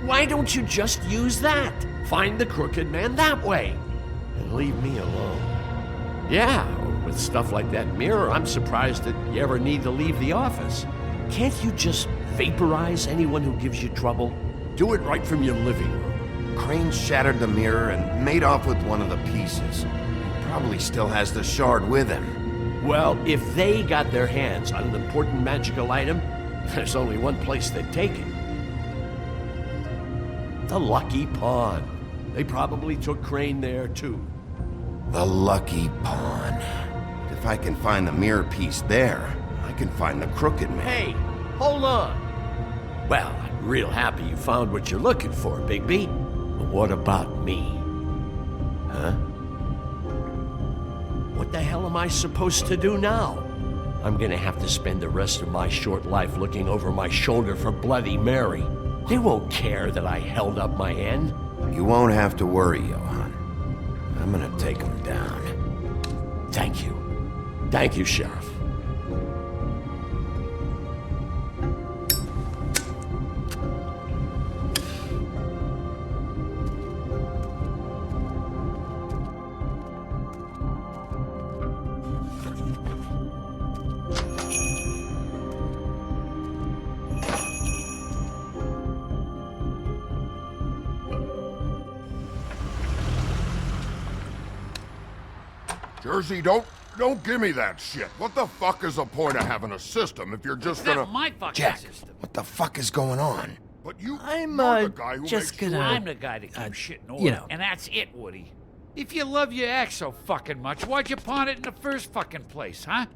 [SPEAKER 13] Why don't you just use that? Find the Crooked Man that way. And leave me alone. Yeah, with stuff like that mirror, I'm surprised that you ever need to leave the office. Can't you just vaporize anyone who gives you trouble? Do it right from your living room.
[SPEAKER 1] Crane shattered the mirror and made off with one of the pieces. He probably still has the shard with him.
[SPEAKER 13] Well, if they got their hands on an important magical item, there's only one place they'd take it. The Lucky Pawn. They probably took Crane there, too.
[SPEAKER 1] The Lucky Pawn. If I can find the mirror piece there, I can find the Crooked Man.
[SPEAKER 13] Hey, hold on. Well, I'm real happy you found what you're looking for, Bigby. But what about me? Huh? What the hell am I supposed to do now? I'm gonna have to spend the rest of my short life looking over my shoulder for Bloody Mary. They won't care that I held up my end.
[SPEAKER 1] You won't have to worry, Johann. I'm gonna take him down.
[SPEAKER 13] Thank you. Thank you, Sheriff.
[SPEAKER 12] Jersey, don't give me that shit. What the fuck is the point of having a system if you're just gonna...
[SPEAKER 14] my fucking
[SPEAKER 1] Jack,
[SPEAKER 14] system.
[SPEAKER 1] what the fuck is going on?
[SPEAKER 12] But you're the guy who
[SPEAKER 14] just
[SPEAKER 12] makes
[SPEAKER 14] gonna...
[SPEAKER 12] sure...
[SPEAKER 14] I'm the guy that keeps shit in order. And that's it, Woody. If you love your ex so fucking much, why'd you pawn it in the first fucking place, huh?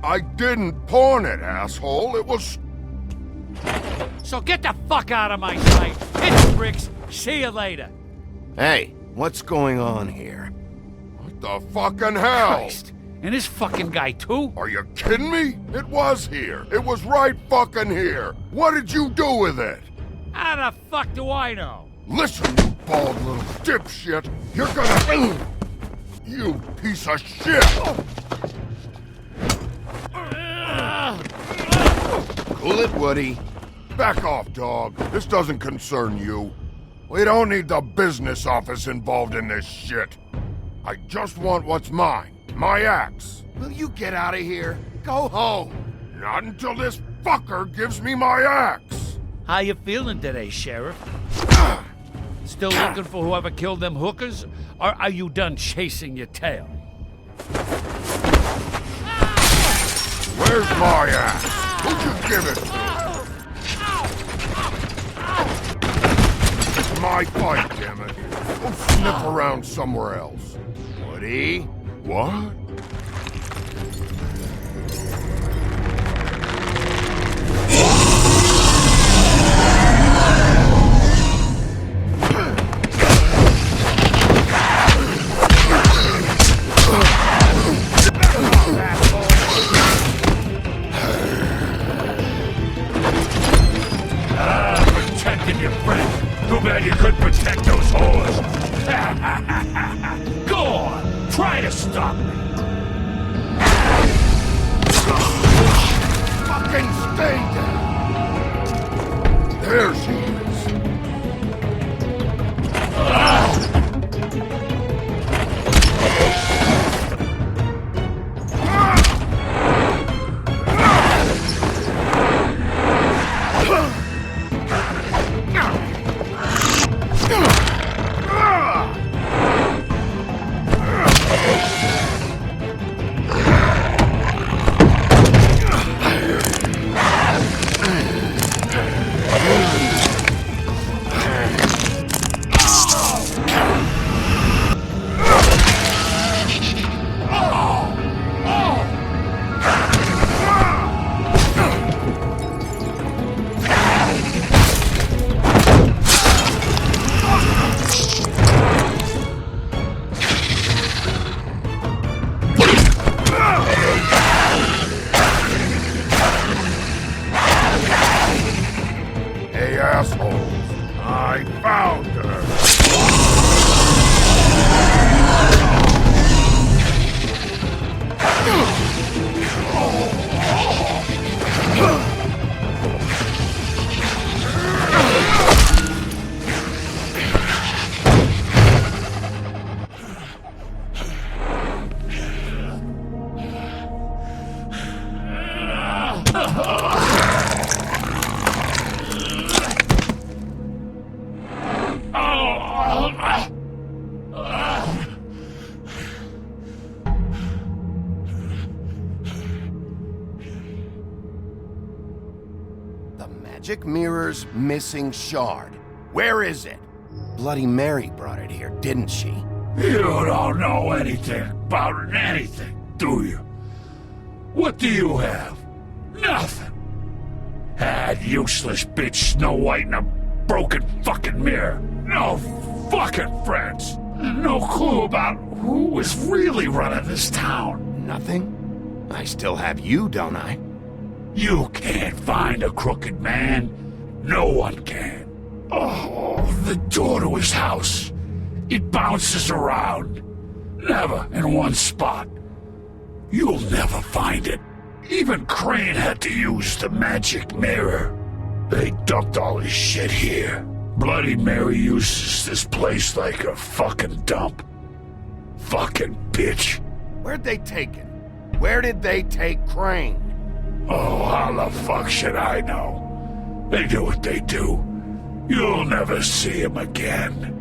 [SPEAKER 12] I didn't pawn it, asshole. It was...
[SPEAKER 14] So get the fuck out of my sight. Hit the bricks. See you later.
[SPEAKER 1] Hey, what's going on here?
[SPEAKER 12] What the fucking hell?
[SPEAKER 14] Christ. And this fucking guy, too?
[SPEAKER 12] Are you kidding me? It was here. It was right fucking here. What did you do with it?
[SPEAKER 14] How the fuck do I know?
[SPEAKER 12] Listen, you bald little dipshit. You're gonna... You piece of shit!
[SPEAKER 1] Cool it, Woody.
[SPEAKER 12] Back off, dog. This doesn't concern you. We don't need the business office involved in this shit. I just want what's mine. My axe.
[SPEAKER 1] Will you get out of here? Go home.
[SPEAKER 12] Not until this fucker gives me my axe.
[SPEAKER 14] How you feeling today, Sheriff? Still looking for whoever killed them hookers? Or are you done chasing your tail?
[SPEAKER 12] Where's my axe? Who'd you give it to? It's my fight, damn it. Go sniff around somewhere else.
[SPEAKER 1] Woody?
[SPEAKER 12] What?
[SPEAKER 15] Protecting your friend. Too bad you couldn't protect those whores. Go on, try to stop me.
[SPEAKER 12] Fucking stay there. There she is.
[SPEAKER 1] magic mirror's missing shard. Where is it? Bloody Mary brought it here, didn't she?
[SPEAKER 15] You don't know anything about anything, do you? What do you have? Nothing. That useless bitch Snow White in a broken fucking mirror. No fucking friends. No clue about who was really running this town.
[SPEAKER 1] Nothing? I still have you, don't I?
[SPEAKER 15] You can't find a crooked man. No one can. Oh, the door to his house. It bounces around. Never in one spot. You'll never find it. Even Crane had to use the magic mirror. They dumped all his shit here. Bloody Mary uses this place like a fucking dump. Fucking bitch.
[SPEAKER 1] Where'd they take it? Where did they take Crane?
[SPEAKER 15] Oh, how the fuck should I know? They do what they do. You'll never see him again.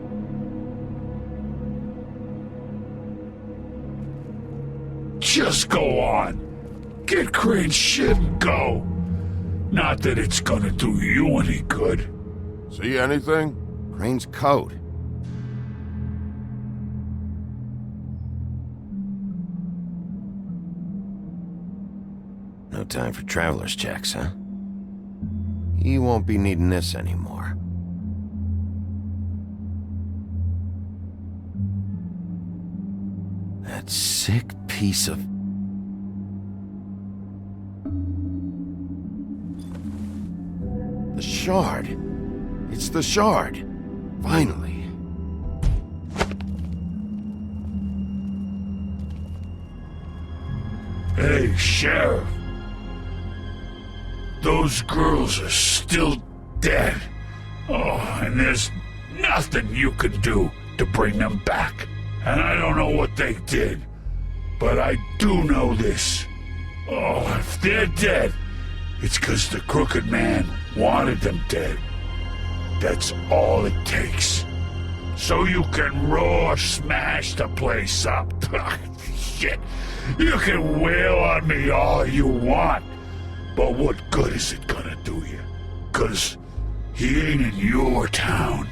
[SPEAKER 15] Just go on. Get Crane's shit and go. Not that it's gonna do you any good.
[SPEAKER 2] See anything?
[SPEAKER 1] Crane's coat. No time for traveler's checks, huh? He won't be needing this anymore. That sick piece of... The shard. It's the shard. Finally.
[SPEAKER 15] Hey, Sheriff. Those girls are still dead. Oh, and there's nothing you can do to bring them back. And I don't know what they did, but I do know this. Oh, if they're dead, it's 'cause the Crooked Man wanted them dead. That's all it takes. So you can roar smash the place up. Shit, you can wail on me all you want, but what good is it gonna do you? 'Cause he ain't in your town.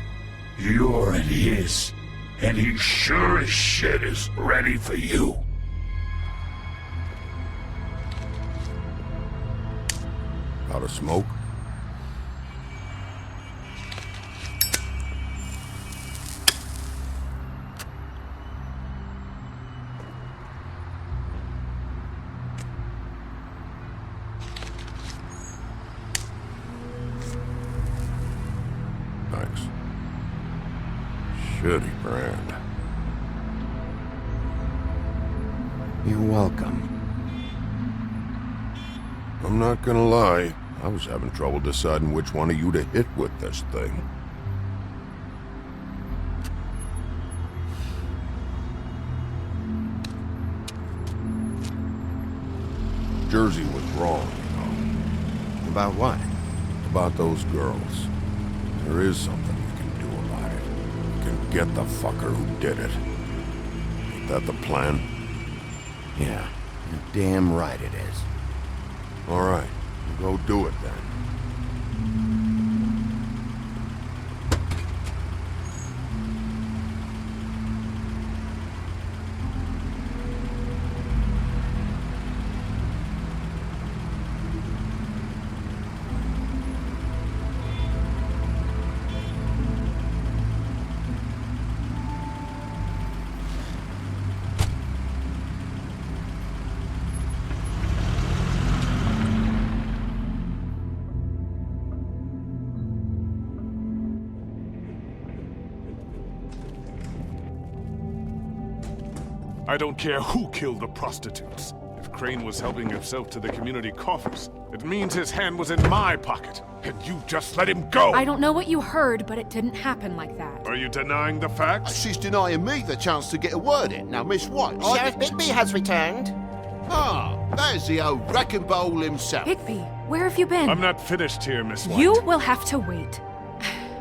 [SPEAKER 15] You're in his. And he sure as shit is ready for you.
[SPEAKER 2] Out of smoke? Thanks. Shitty brand.
[SPEAKER 1] You're welcome.
[SPEAKER 2] I'm not gonna lie, I was having trouble deciding which one of you to hit with this thing. Jersey was wrong, you know.
[SPEAKER 1] About what?
[SPEAKER 2] About those girls. There is something you can do about it. You can get the fucker who did it. Ain't that the plan?
[SPEAKER 1] Yeah, you're damn right it is.
[SPEAKER 2] All right, we'll go do it then.
[SPEAKER 12] I don't care who killed the prostitutes. If Crane was helping himself to the community coffers, it means his hand was in my pocket, and you just let him go!
[SPEAKER 7] I don't know what you heard, but it didn't happen like that.
[SPEAKER 12] Are you denying the facts?
[SPEAKER 2] She's denying me the chance to get a word in. Now, Miss White...
[SPEAKER 16] Sheriff Bigby has returned.
[SPEAKER 2] Ah, there's the old wrecking bowl himself.
[SPEAKER 7] Bigby, where have you been?
[SPEAKER 12] I'm not finished here, Miss White.
[SPEAKER 7] You will have to wait.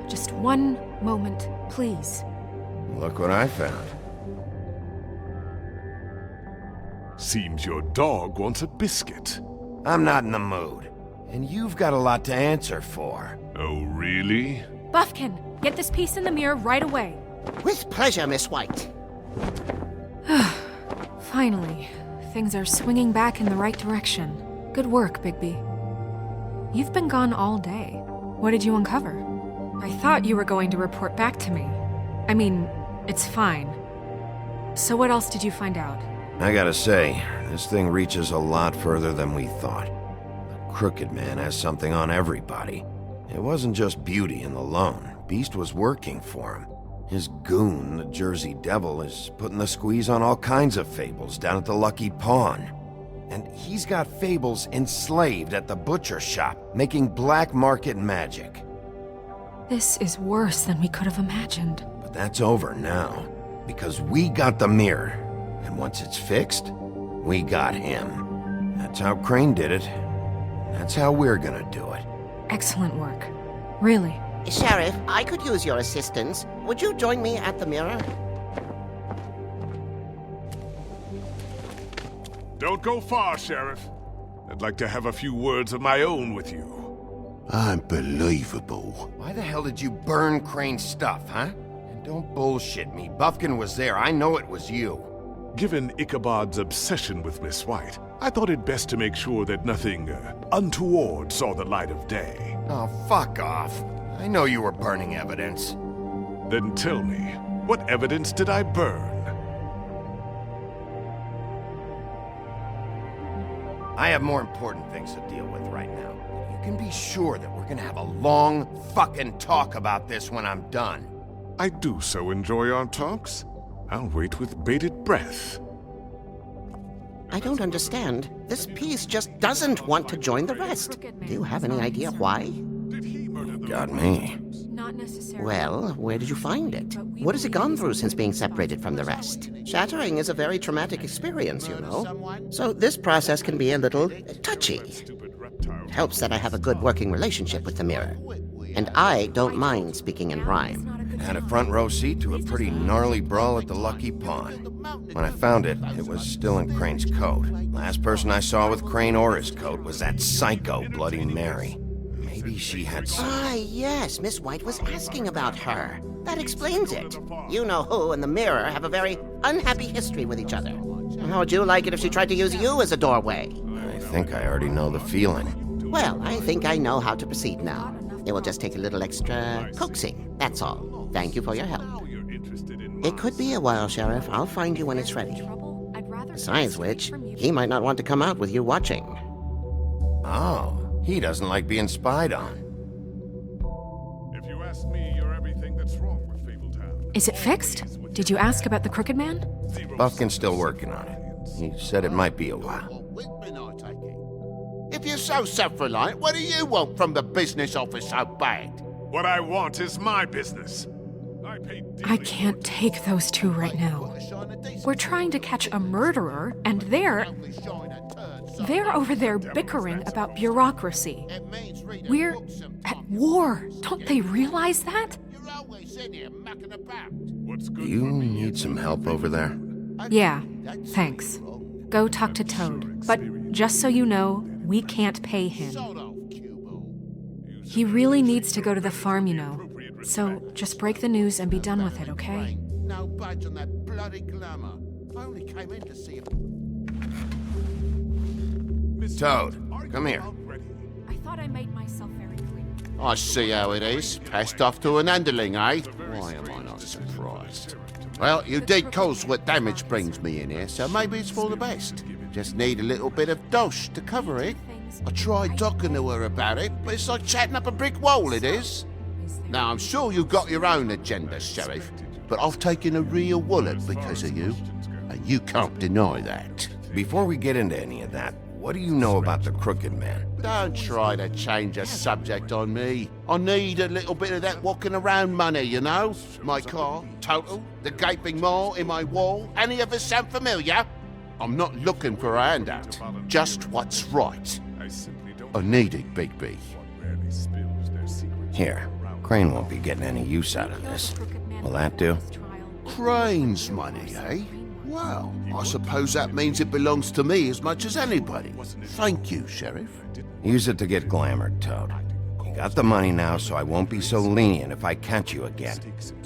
[SPEAKER 7] Just one moment, please.
[SPEAKER 1] Look what I found.
[SPEAKER 12] Seems your dog wants a biscuit.
[SPEAKER 1] I'm not in the mood. And you've got a lot to answer for.
[SPEAKER 12] Oh, really?
[SPEAKER 7] Buffkin, get this piece in the mirror right away.
[SPEAKER 16] With pleasure, Miss White.
[SPEAKER 7] Finally, things are swinging back in the right direction. Good work, Bigby. You've been gone all day. What did you uncover? I thought you were going to report back to me. I mean, it's fine. So what else did you find out?
[SPEAKER 1] I gotta say, this thing reaches a lot further than we thought. The Crooked Man has something on everybody. It wasn't just Beauty and the Lone. Beast was working for him. His goon, the Jersey Devil, is putting the squeeze on all kinds of fables down at the Lucky Pawn. And he's got fables enslaved at the butcher shop, making black market magic.
[SPEAKER 7] This is worse than we could have imagined.
[SPEAKER 1] But that's over now, because we got the mirror. And once it's fixed, we got him. That's how Crane did it. That's how we're gonna do it.
[SPEAKER 7] Excellent work. Really.
[SPEAKER 16] Sheriff, I could use your assistance. Would you join me at the mirror?
[SPEAKER 12] Don't go far, Sheriff. I'd like to have a few words of my own with you.
[SPEAKER 1] Unbelievable. Why the hell did you burn Crane's stuff, huh? And don't bullshit me. Buffkin was there. I know it was you.
[SPEAKER 12] Given Ichabod's obsession with Miss White, I thought it best to make sure that nothing untoward saw the light of day.
[SPEAKER 1] Oh, fuck off. I know you were burning evidence.
[SPEAKER 12] Then tell me, what evidence did I burn?
[SPEAKER 1] I have more important things to deal with right now. You can be sure that we're gonna have a long fucking talk about this when I'm done.
[SPEAKER 12] I do so enjoy our talks. I'll wait with bated breath.
[SPEAKER 16] I don't understand. This piece just doesn't want to join the rest. Do you have any idea why?
[SPEAKER 1] Got me.
[SPEAKER 7] Not necessarily.
[SPEAKER 16] Well, where did you find it? What has it gone through since being separated from the rest? Shattering is a very traumatic experience, you know. So this process can be a little touchy. It helps that I have a good working relationship with the mirror. And I don't mind speaking in rhyme.
[SPEAKER 1] Had a front row seat to a pretty gnarly brawl at the Lucky Pawn. When I found it, it was still in Crane's coat. Last person I saw with Crane or his coat was that psycho Bloody Mary. Maybe she had some...
[SPEAKER 16] Ah, yes, Miss White was asking about her. That explains it. You know who and the mirror have a very unhappy history with each other. How would you like it if she tried to use you as a doorway?
[SPEAKER 1] I think I already know the feeling.
[SPEAKER 16] Well, I think I know how to proceed now. It will just take a little extra coaxing, that's all. Thank you for your help. It could be a while, Sheriff. I'll find you when it's ready. Besides which, he might not want to come out with you watching.
[SPEAKER 1] Oh, he doesn't like being spied on.
[SPEAKER 12] If you ask me, you're everything that's wrong with Fabletown.
[SPEAKER 7] Is it fixed? Did you ask about the Crooked Man?
[SPEAKER 1] Buffkin's still working on it. He said it might be a while.
[SPEAKER 17] If you're so self-reliant, what do you want from the business office so bad?
[SPEAKER 12] What I want is my business.
[SPEAKER 7] I can't take those two right now. We're trying to catch a murderer, and they're over there bickering about bureaucracy. We're at war. Don't they realize that?
[SPEAKER 1] Do you need some help over there?
[SPEAKER 7] Yeah, thanks. Go talk to Toad. But just so you know, we can't pay him. He really needs to go to the farm, you know. So just break the news and be done with it, okay?
[SPEAKER 17] No budge on that bloody glamour. I only came in to see
[SPEAKER 1] Toad, come here.
[SPEAKER 7] I thought I made myself very clear.
[SPEAKER 17] I see how it is. Passed off to an underling, eh? Why am I not surprised? Well, you did cause what damage brings me in here, so maybe it's for the best. Just need a little bit of dosh to cover it. I tried talking to her about it, but it's like chatting up a brick wall, it is. Now, I'm sure you've got your own agenda, Sheriff, but I've taken a real wallet because of you, and you can't deny that.
[SPEAKER 1] Before we get into any of that, what do you know about the Crooked Man?
[SPEAKER 17] Don't try to change the subject on me. I need a little bit of that walking around money, you know? My car, total, the gaping maw in my wall. Any of us sound familiar? I'm not looking for a handout, just what's right. I need it, Bigby.
[SPEAKER 1] Here, Crane won't be getting any use out of this. Will that do?
[SPEAKER 17] Crane's money, eh? Well, I suppose that means it belongs to me as much as anybody. Thank you, Sheriff.
[SPEAKER 1] Use it to get glamored, Toad. You got the money now, so I won't be so lenient if I catch you again.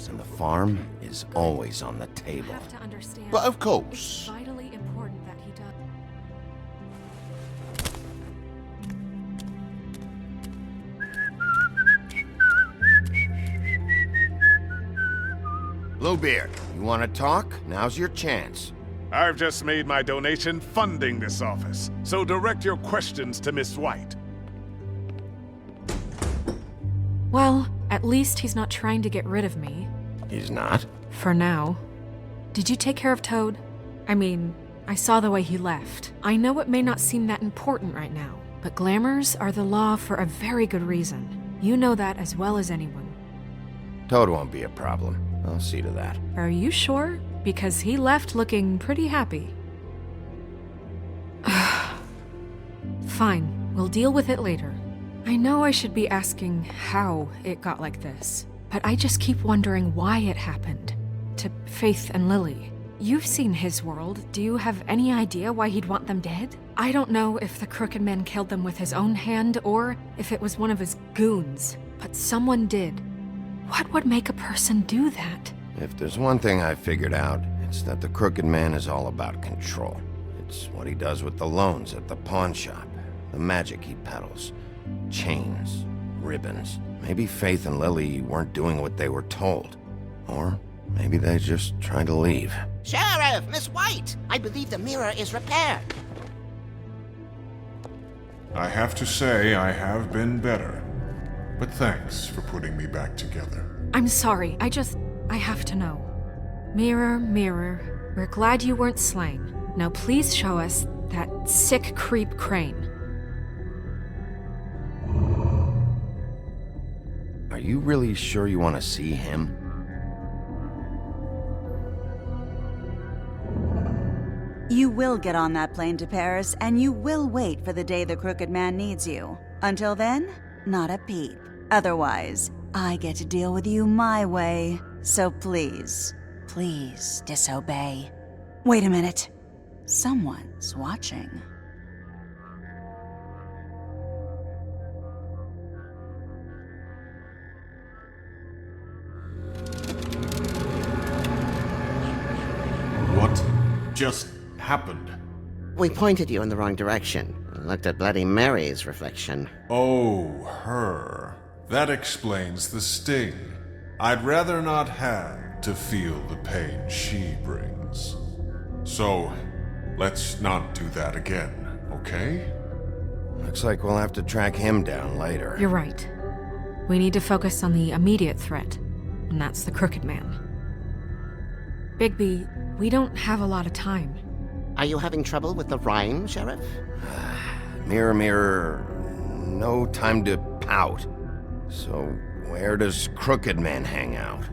[SPEAKER 1] And the farm is always on the table.
[SPEAKER 17] But of course.
[SPEAKER 7] Vitally important that he does.
[SPEAKER 1] Bluebeard, you want to talk? Now's your chance.
[SPEAKER 12] I've just made my donation funding this office, so direct your questions to Miss White.
[SPEAKER 7] Well, at least he's not trying to get rid of me.
[SPEAKER 1] He's not?
[SPEAKER 7] For now. Did you take care of Toad? I mean, I saw the way he left. I know it may not seem that important right now, but glamours are the law for a very good reason. You know that as well as anyone.
[SPEAKER 1] Toad won't be a problem. I'll see to that.
[SPEAKER 7] Are you sure? Because he left looking pretty happy. Fine, we'll deal with it later. I know I should be asking how it got like this, but I just keep wondering why it happened. To Faith and Lily. You've seen his world. Do you have any idea why he'd want them dead? I don't know if the Crooked Man killed them with his own hand or if it was one of his goons, but someone did. What would make a person do that?
[SPEAKER 1] If there's one thing I figured out, it's that the Crooked Man is all about control. It's what he does with the loans at the pawn shop, the magic he peddles, chains, ribbons. Maybe Faith and Lily weren't doing what they were told. Or maybe they just tried to leave.
[SPEAKER 16] Sheriff, Miss White, I believe the mirror is repaired.
[SPEAKER 2] I have to say I have been better. But thanks for putting me back together.
[SPEAKER 7] I'm sorry, I have to know. Mirror, mirror, we're glad you weren't slain. Now please show us that sick creep Crane.
[SPEAKER 1] Are you really sure you want to see him?
[SPEAKER 18] You will get on that plane to Paris, and you will wait for the day the Crooked Man needs you. Until then, not a peep. Otherwise, I get to deal with you my way. So please, please disobey. Wait a minute. Someone's watching.
[SPEAKER 2] What just happened?
[SPEAKER 16] We pointed you in the wrong direction and looked at Bloody Mary's reflection.
[SPEAKER 2] Oh, her. That explains the sting. I'd rather not have to feel the pain she brings. So, let's not do that again, okay?
[SPEAKER 1] Looks like we'll have to track him down later.
[SPEAKER 7] You're right. We need to focus on the immediate threat, and that's the Crooked Man. Bigby, we don't have a lot of time.
[SPEAKER 16] Are you having trouble with the rhyme, Sheriff?
[SPEAKER 1] Mirror, mirror, no time to pout. So, where does Crooked Man hang out?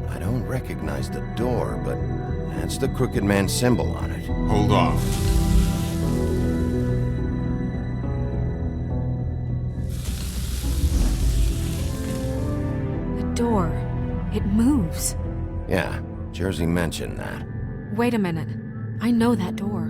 [SPEAKER 1] I don't recognize the door, but that's the Crooked Man symbol on it.
[SPEAKER 2] Hold on.
[SPEAKER 7] The door. It moves.
[SPEAKER 1] Yeah, Jersey mentioned that.
[SPEAKER 7] Wait a minute. I know that door.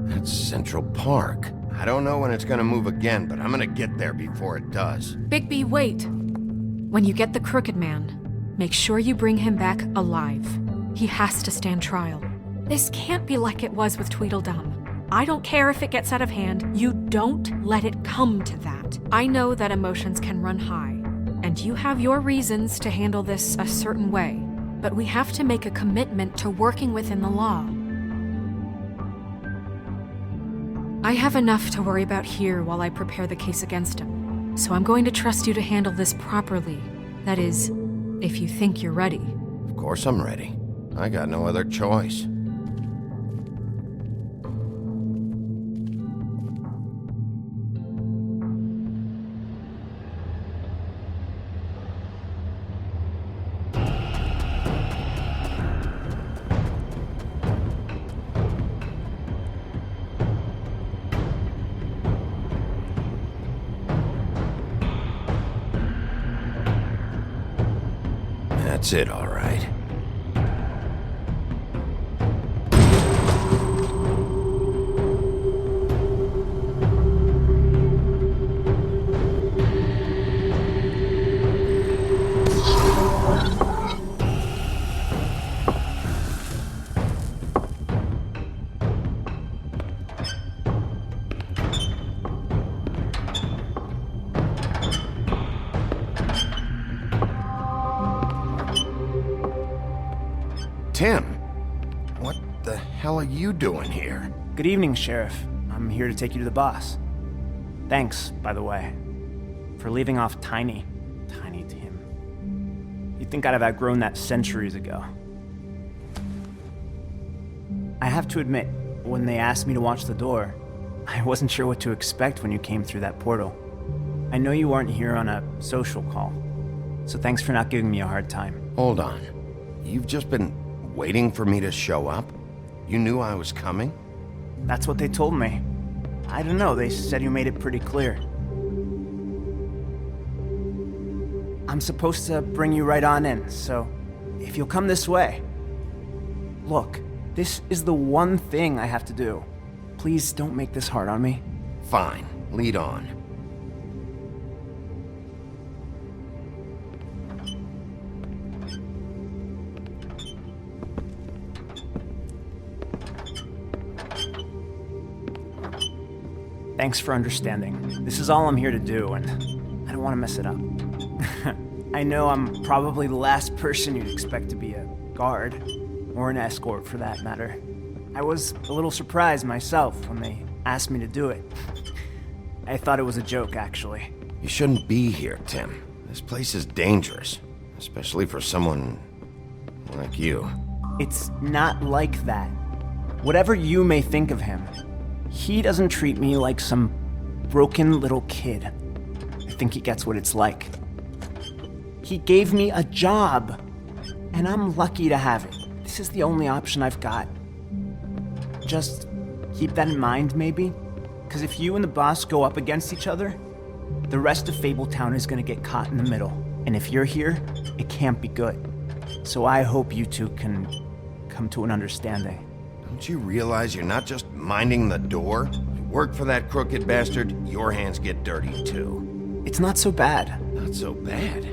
[SPEAKER 1] That's Central Park. I don't know when it's gonna move again, but I'm gonna get there before it does.
[SPEAKER 7] Bigby, wait! When you get the Crooked Man, make sure you bring him back alive. He has to stand trial. This can't be like it was with Tweedledum. I don't care if it gets out of hand, you don't let it come to that. I know that emotions can run high, and you have your reasons to handle this a certain way, but we have to make a commitment to working within the law. I have enough to worry about here while I prepare the case against him, so I'm going to trust you to handle this properly. That is, if you think you're ready.
[SPEAKER 1] Of course I'm ready. I got no other choice. That's it, all right. Tim, what the hell are you doing here?
[SPEAKER 19] Good evening, Sheriff. I'm here to take you to the boss. Thanks, by the way, for leaving off Tiny Tim. You'd think I'd have outgrown that centuries ago. I have to admit, when they asked me to watch the door, I wasn't sure what to expect when you came through that portal. I know you weren't here on a social call, so thanks for not giving me a hard time.
[SPEAKER 1] Hold on. You've just been waiting for me to show up? You knew I was coming?
[SPEAKER 19] That's what they told me. I don't know, they said you made it pretty clear. I'm supposed to bring you right on in, so if you'll come this way. Look, this is the one thing I have to do. Please don't make this hard on me.
[SPEAKER 1] Fine, lead on.
[SPEAKER 19] Thanks for understanding. This is all I'm here to do, and I don't want to mess it up. I know I'm probably the last person you'd expect to be a guard, or an escort for that matter. I was a little surprised myself when they asked me to do it. I thought it was a joke, actually.
[SPEAKER 1] You shouldn't be here, Tim. This place is dangerous, especially for someone like you.
[SPEAKER 19] It's not like that. Whatever you may think of him, he doesn't treat me like some broken little kid. I think he gets what it's like. He gave me a job, and I'm lucky to have it. This is the only option I've got. Just keep that in mind, maybe? Because if you and the boss go up against each other, the rest of Fabletown is going to get caught in the middle. And if you're here, it can't be good. So I hope you two can come to an understanding.
[SPEAKER 1] Don't you realize you're not just minding the door? You work for that crooked bastard, your hands get dirty too.
[SPEAKER 19] It's not so bad.
[SPEAKER 1] Not so bad?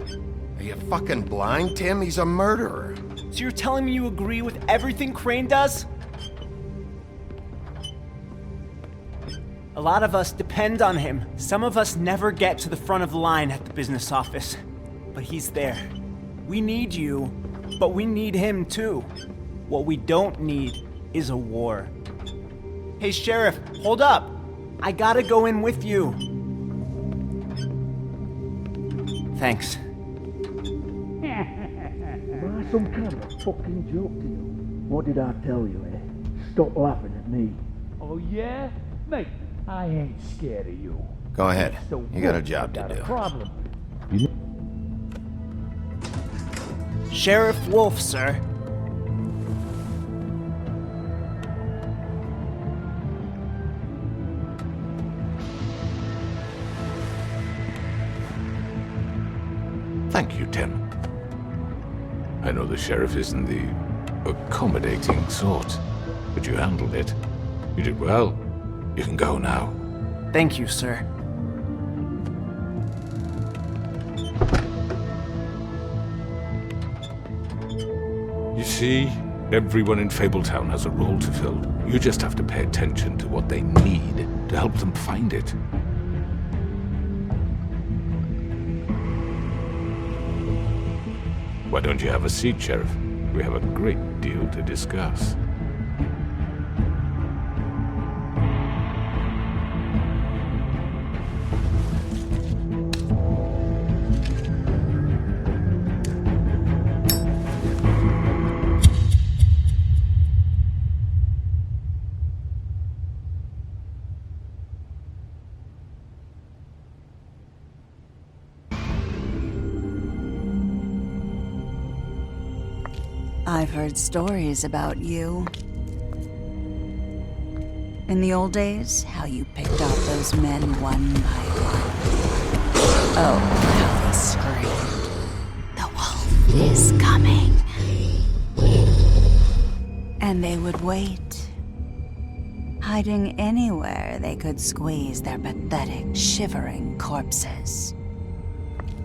[SPEAKER 1] Are you fucking blind, Tim? He's a murderer.
[SPEAKER 19] So you're telling me you agree with everything Crane does? A lot of us depend on him. Some of us never get to the front of the line at the business office. But he's there. We need you, but we need him too. What we don't need is a war. Hey, Sheriff, hold up. I gotta go in with you. Thanks.
[SPEAKER 20] Am I some kind of fucking joke to you? What did I tell you, eh? Stop laughing at me. Oh, yeah? Mate, I ain't scared of you.
[SPEAKER 1] Go ahead.
[SPEAKER 20] So
[SPEAKER 1] You got a
[SPEAKER 20] what?
[SPEAKER 1] job to
[SPEAKER 20] Got a
[SPEAKER 1] do.
[SPEAKER 20] problem.
[SPEAKER 19] Sheriff Wolf, sir.
[SPEAKER 21] Thank you, Tim. I know the sheriff isn't the accommodating sort, but you handled it. You did well. You can go now.
[SPEAKER 19] Thank you, sir.
[SPEAKER 21] You see, everyone in Fabletown has a role to fill. You just have to pay attention to what they need to help them find it. Why don't you have a seat, Sheriff? We have a great deal to discuss.
[SPEAKER 18] I've heard stories about you. In the old days, how you picked off those men one by one. Oh, how they screamed. The wolf is coming. And they would wait, hiding anywhere they could squeeze their pathetic, shivering corpses.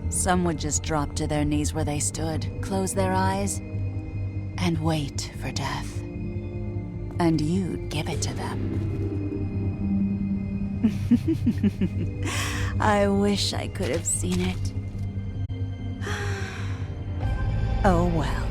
[SPEAKER 18] Some would just drop to their knees where they stood, close their eyes, and wait for death. And you'd give it to them. I wish I could have seen it. Oh well.